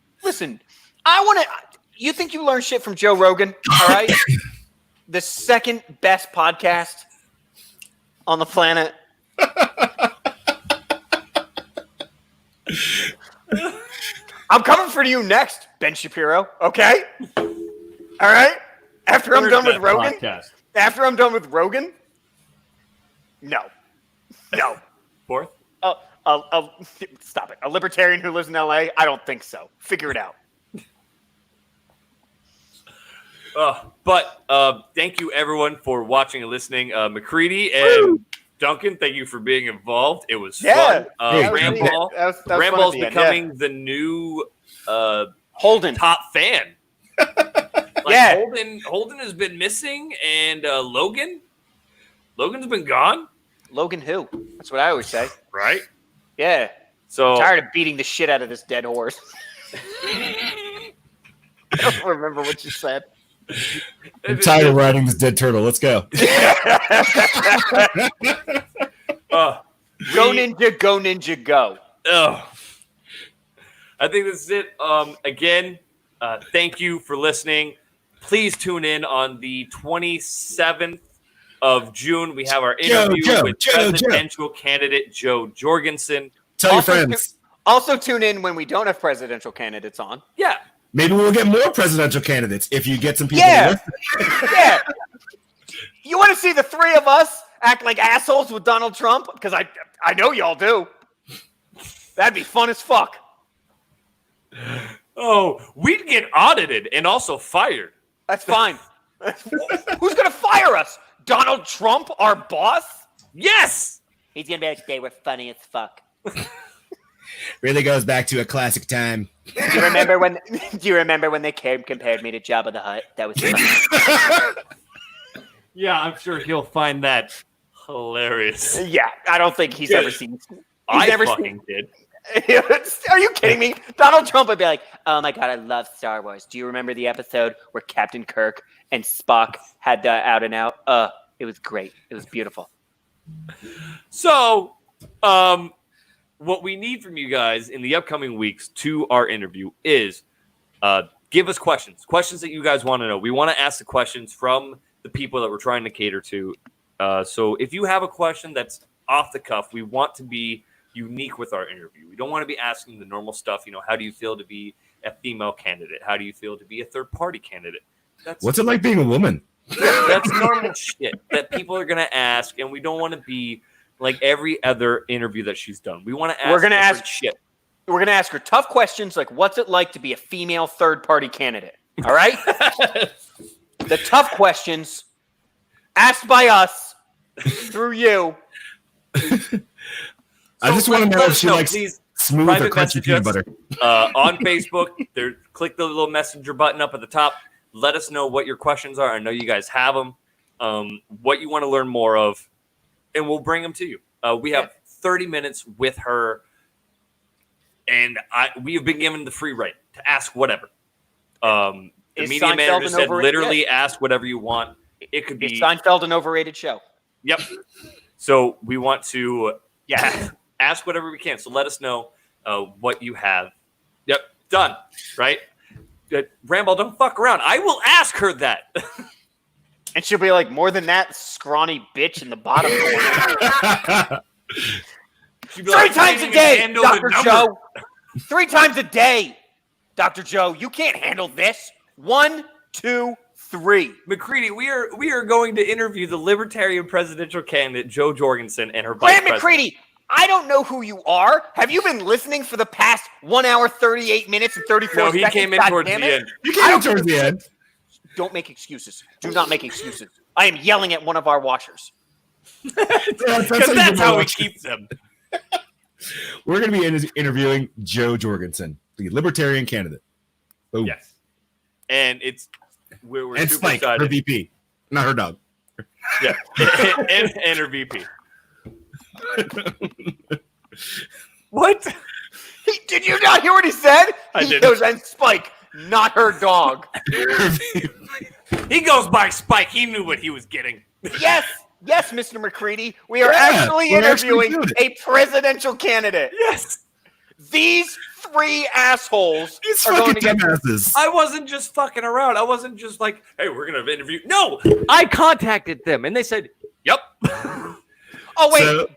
I want to. You think you learn shit from Joe Rogan? All right. The second best podcast on the planet. I'm coming for you next, Ben Shapiro. Okay? All right? After I'm done with Rogan? Podcast. After I'm done with Rogan? No. Fourth? Stop it. A libertarian who lives in LA? I don't think so. Figure it out. But thank you everyone for watching and listening. McCready and Duncan, thank you for being involved. It was fun. Ramball, Ramball's becoming the new Holden top fan. Yeah. Holden has been missing, and Logan's been gone. Logan who? That's what I always say. Right? Yeah. So I'm tired of beating the shit out of this dead horse. I don't remember what you said. I'm tired of riding this dead turtle. Let's go. Go ninja, go. I think this is it. Again, thank you for listening. Please tune in on the 27th of June. We have our interview with presidential candidate Joe Jorgensen. Tell your friends. Also tune in when we don't have presidential candidates on. Yeah. Maybe we'll get more presidential candidates if you get some people. Yeah. Yeah. You want to see the three of us act like assholes with Donald Trump? Because I know y'all do. That'd be fun as fuck. Oh, we'd get audited and also fired. That's fine. Who's going to fire us? Donald Trump, our boss? Yes. He's going to be like, they were funny as fuck. Really goes back to a classic time. Do you remember when they compared me to Jabba the Hutt? That was funny. Yeah, I'm sure he'll find that hilarious. Yeah, I don't think he's ever seen. I fucking did. Are you kidding me? Donald Trump would be like, "Oh my god, I love Star Wars. Do you remember the episode where Captain Kirk and Spock had the out and out? It was great. It was beautiful." So, what we need from you guys in the upcoming weeks to our interview is give us questions that you guys want to know. We want to ask the questions from the people that we're trying to cater to. So if you have a question that's off the cuff, we want to be unique with our interview. We don't want to be asking the normal stuff. How do you feel to be a female candidate? How do you feel to be a third-party candidate? What's it like being a woman? That's normal shit that people are going to ask, and we don't want to be like every other interview that she's done. We want to ask. We're going to ask shit. We're going to ask her tough questions like, "What's it like to be a female third-party candidate?" All right. The tough questions asked by us through you. I just want to know if she likes smooth or crunchy peanut butter. On Facebook, click the little messenger button up at the top. Let us know what your questions are. I know you guys have them. What you want to learn more of, and we'll bring them to you. We have 30 minutes with her, and we have been given the free right to ask whatever. The media manager said literally ask whatever you want. It could be Seinfeld an overrated show. Yep. So we want to ask whatever we can. So let us know what you have. Yep. Done. Right? Ramball, don't fuck around. I will ask her that. And she'll be like, "More than that, scrawny bitch in the bottom corner." Three times a day, Dr. Joe. 3 times a day, Dr. Joe. You can't handle this. 1, 2, 3. McCready, we are going to interview the Libertarian presidential candidate Joe Jorgensen and her vice Grant president. McCready, I don't know who you are. Have you been listening for the past 1 hour, 38 minutes, and 34 seconds? No, he came in towards the end. You came in towards the end. Don't make excuses. Do not make excuses. I am yelling at one of our washers. Because that's how we keep them. We're going to be interviewing Joe Jorgensen, the Libertarian candidate. Boom. Yes. And we're and super Spike, excited. her VP, not her dog. Yeah. and her VP. What? Did you not hear what he said? I He didn't. goes, "And Spike, not her dog." He goes by Spike. He knew what he was getting. Yes, Mr. McCready. We are Yeah, actually we're actually interviewing doing a presidential candidate. Yes. These 3 assholes These are going fucking to get. dumbasses. I wasn't just fucking around. I wasn't just like, "Hey, we're going to interview." No, I contacted them and they said, "Yep." Oh wait. So-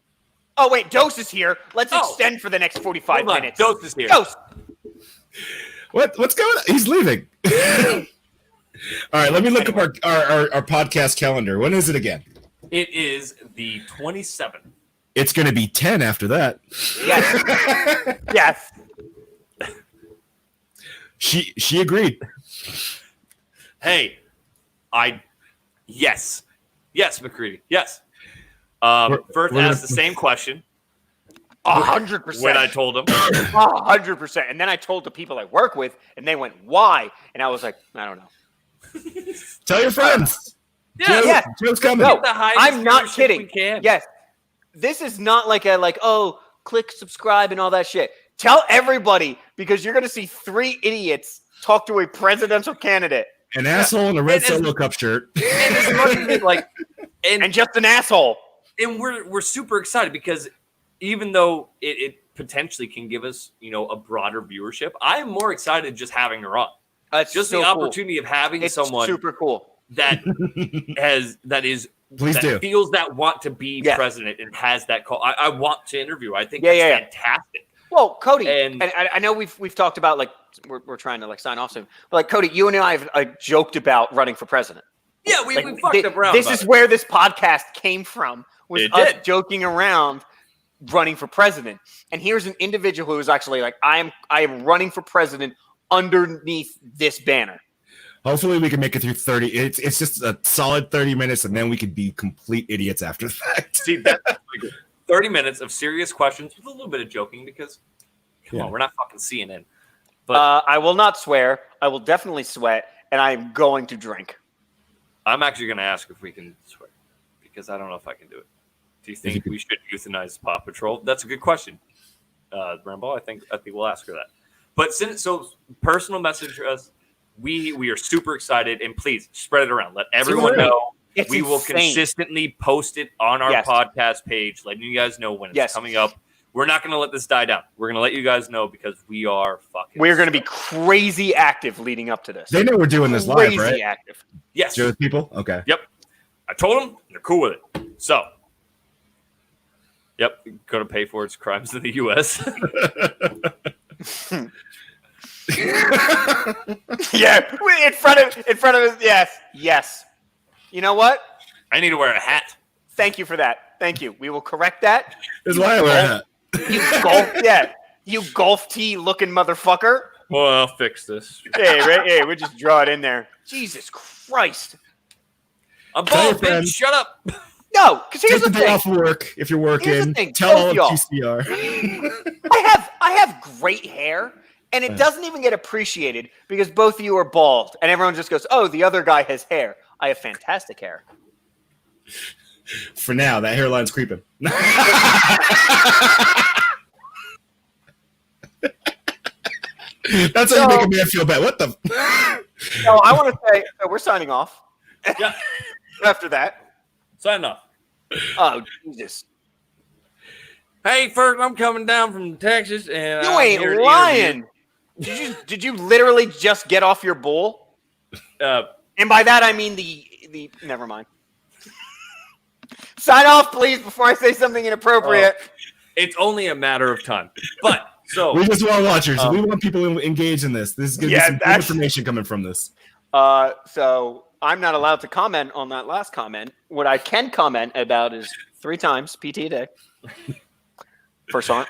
Oh wait. Dose is here. Let's Oh. extend for the next 45 Hold on. minutes. Dose is here. Dose. What's going on? He's leaving. All right, let me look up our podcast calendar. When is it again? It is the 27th. It's going to be 10 after that. Yes. Yes. She agreed. Hey, yes, McCready, yes. First we're asked the same question 100%. when I told him. 100%. And then I told the people I work with, and they went, "Why?" And I was like, "I don't know." Tell your friends. Yeah, Yeah. Joe's coming. No, the highest I'm not viewership kidding. we can. Yes, this is not like click subscribe and all that shit. Tell everybody, because you're going to see 3 idiots talk to a presidential candidate An asshole in a red And- Solo Cup shirt. And as much as it, like, and just an asshole. and we're super excited because even though it potentially can give us, a broader viewership, I am more excited just having her on. It's Just so the cool. opportunity of having It's someone super cool. that Please do. feels that want to be Yeah. president and has that call. I want to interview. I think Yeah, that's yeah, yeah. fantastic. Well, Cody, And- and I know we've talked about, like, we're trying to, like, sign off soon, but, like, Cody, you and I have joked about running for president. Yeah, we Like, fucked up around. this about is it. where this podcast came from, was It us did. joking around running for president. And here's an individual who is actually like, I am running for president underneath this banner. Hopefully we can make it through 30. It's just a solid 30 minutes, and then we could be complete idiots after that. See, that's like 30 minutes of serious questions with a little bit of joking because, come on, we're not fucking CNN. But I will not swear. I will definitely sweat, and I am going to drink. I'm actually going to ask if we can swear because I don't know if I can do it. Do you think we should euthanize Paw Patrol? That's a good question, Rambo. I think we'll ask her that. But personal message to us. We are super excited, and please spread it around. Let everyone know. It's we will insane. consistently post it on our Yes. podcast page, letting you guys know when it's Yes. coming up. We're not going to let this die down. We're going to let you guys know because we are fucking. We're going to be stoked. crazy active leading up to this. They know we're doing this live, Crazy right? active. Yes. Joe's people? Okay. Yep. I told them they're cool with it. So. Yep. Going to pay for its crimes in the U.S. Yeah, in front of us. Yes. You know what? I need to wear a hat. Thank you for that. Thank you. We will correct that. That's why I wear that. You golf tee looking motherfucker. Well, I'll fix this. Hey, we just draw it in there. Jesus Christ. I'm Tell your bald, bitch. friends. Shut up. No, because here's Take the the day thing. off work if you're Here's working. the thing, Tell both all of y'all. TCR. I have great hair, and it doesn't even get appreciated because both of you are bald, and everyone just goes, "Oh, the other guy has hair." I have fantastic hair. For now, that hairline's creeping. That's how you make a man feel bad. What the? No, I want to say we're signing off. Yeah. After that. Sign off. Oh, Jesus. Hey, first, I'm coming down from Texas, and You I'm here ain't to lying. Did you literally just get off your bull? interview. And by that I mean the never mind. Sign off, please, before I say something inappropriate. It's only a matter of time. But so We just want watchers. We want people engaged in this. This is going to Yeah, be some good that's- information coming from this. So I'm not allowed to comment on that last comment. What I can comment about is 3 times PT a day. First on.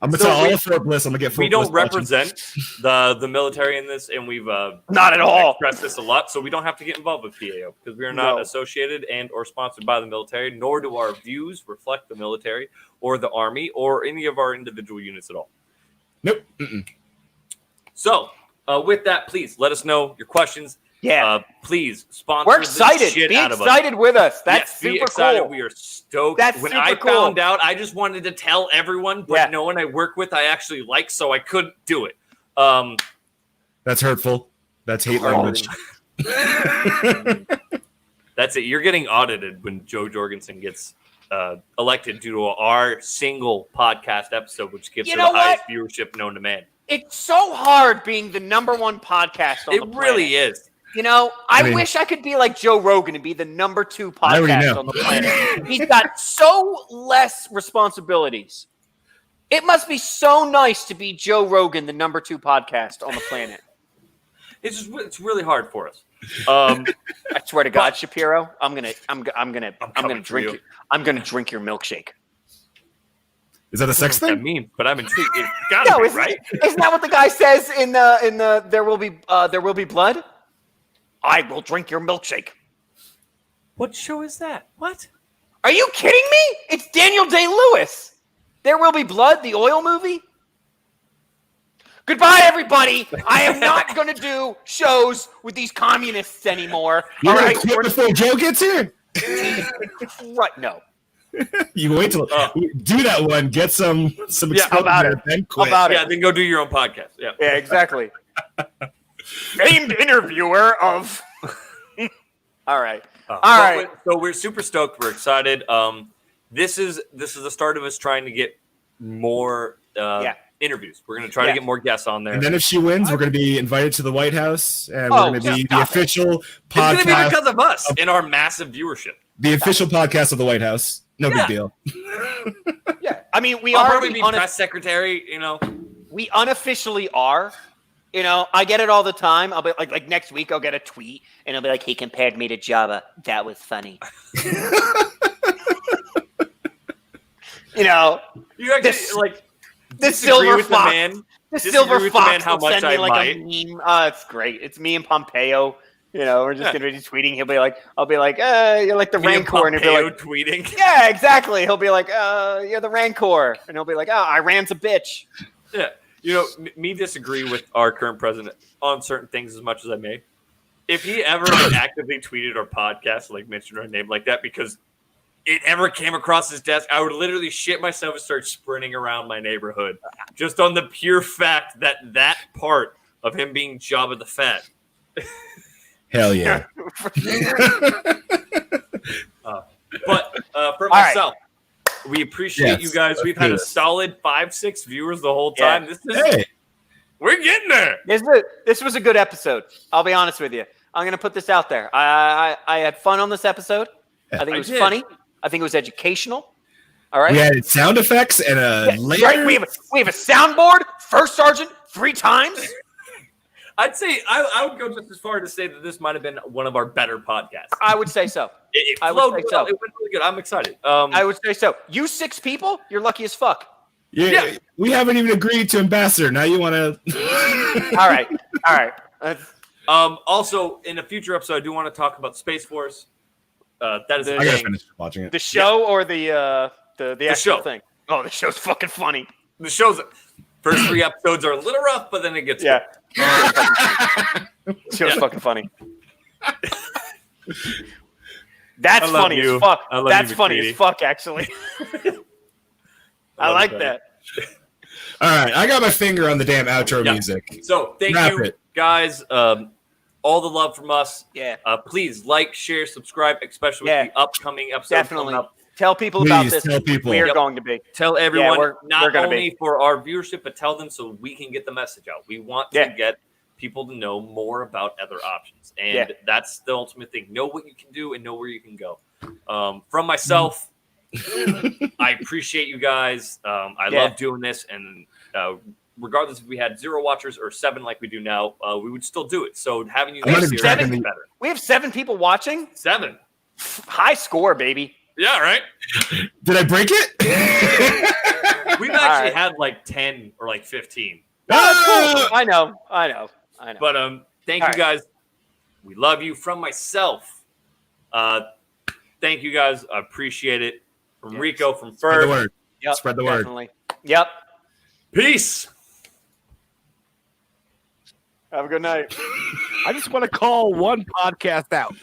I'm going to So tell all we- of Fort Bliss. I'm going to get Fort we don't Bliss watching. represent the military in this, and we've Not at all. expressed this a lot, so we don't have to get involved with PAO because we are not No. associated and or sponsored by the military, nor do our views reflect the military or the Army or any of our individual units at all. Nope. Mm-mm. So, with that, please let us know your questions. Yeah. Please sponsor We're the excited. shit Be out of us. excited with us. That's Yes, be super excited. cool. We are stoked. That's when super I cool. found out, I just wanted to tell everyone, but Yeah. no one I work with I actually like, so I couldn't do it. That's hurtful. That's hate Oh. language. That's it. You're getting audited when Joe Jorgensen gets elected due to our single podcast episode, which gives You her know the what? highest viewership known to man. It's so hard being the #1 podcast on the It planet. really is. You know, I mean- wish I could be like Joe Rogan and be the number 2 I already podcast know. on the planet. He's got so less responsibilities. It must be so nice to be Joe Rogan, the number 2 podcast on the planet. It's really hard for us. I swear to God, Shapiro, I'm gonna coming for drink. you. I'm gonna drink your milkshake. Is that a sex I thing? mean, but I'm intrigued. It's gotta No, be, isn't, right? isn't that what the guy says in the There Will Be Blood? I will drink your milkshake. What show is that? What? Are you kidding me? It's Daniel Day-Lewis. There Will Be Blood, the oil movie. Goodbye, everybody. I am not going to do shows with these communists anymore. You're All gonna right? quit before Joe gets here? Right? No. You wait till do that one, get some Yeah, how about exposure, it? then How quit. about Yeah, it? then go do your own podcast. Yeah. Yeah, exactly. Famed interviewer of. All right. All right. So we're super stoked. We're excited. This is the start of us trying to get more interviews. We're going to try to get more guests on there. And then if she wins, we're going to be invited to the White House, and we're Oh, going to be the stop it. official It's going to be podcast, because of us and our massive viewership. the official podcast of the White House. No Yeah. big deal. Yeah. I mean, we I'll are. probably be press secretary. You know. We unofficially are. You know, I get it all the time. I'll be like next week I'll get a tweet and I'll be like, he compared me to Jabba. That was funny. You know, You actually This- like the disagree silver with fox. the man. The disagree silver with the man fox how will much send me I like might. a meme. It's great. It's me and Pompeo. You know, we're just Yeah. gonna be tweeting. He'll be like, I'll be like, you're like the Me and Rancor, and he'll be Pompeo like, tweeting. yeah, exactly. He'll be like, you're the Rancor, and he'll be like, oh, Iran's a bitch. Yeah, you know, me disagree with our current president on certain things as much as I may. If he ever actively tweeted our podcast, like mentioned our name like that, because it ever came across his desk, I would literally shit myself and start sprinting around my neighborhood, just on the pure fact that part of him being Jabba the Fett. Hell yeah. But for right. myself, we appreciate Yes, you guys. We've had a please. solid 5-6 viewers the whole Yeah. time. We're getting there. This was a good episode. I'll be honest with you. I'm gonna put this out there. I had fun on this episode. I think it I was did. funny. I think it was educational. All right. We had sound effects and a Yeah, layer. right. We have a soundboard. First sergeant 3 times. I'd say I would go just as far to say that this might have been one of our better podcasts. I would say so. It I would flowed say well. so. It went really good. I'm excited. I would say so. You 6 people, you're lucky as fuck. Yeah, we haven't even agreed to ambassador. Now you want to? All right. All right. Also, in a future episode, I do want to talk about Space Force. That is The- the I gotta thing. finish watching it. The show or the actual show. thing? Oh, the show's fucking funny. The show's first 3 episodes are a little rough, but then it gets Yeah. good. The show's fucking funny. That's I love funny you. as fuck. I love That's you, funny McCready. as fuck, actually. I love like it, that. All right, I got my finger on the damn outro Yeah. music. So thank Wrap you, it. guys. All the love from us. Yeah, Please like, share, subscribe, especially Yeah. with the upcoming episodes definitely. coming up. Tell people about Please this. tell people. We're Yep. going to be. Tell everyone, we're not gonna only for our viewership, but tell them so we can get the message out. We want to Yeah. get people to know more about other options. And Yeah. that's the ultimate thing. Know what you can do and know where you can go. From myself, I appreciate you guys. I Yeah. love doing this. And regardless if we had 0 watchers or 7 like we do now, we would still do it. So having you I'm guys not here even is tracking better. We have 7 people watching. 7. High score, baby. Yeah, right? Did I break it? We've All actually right. had like 10 or like 15. Oh, cool. I know. But thank All you guys. We love you. From myself, thank you guys. I appreciate it. From Yes. Rico, from Spread the Ferg. word. Yep, Spread the word. definitely. Yep. Peace. Have a good night. I just want to call one podcast out.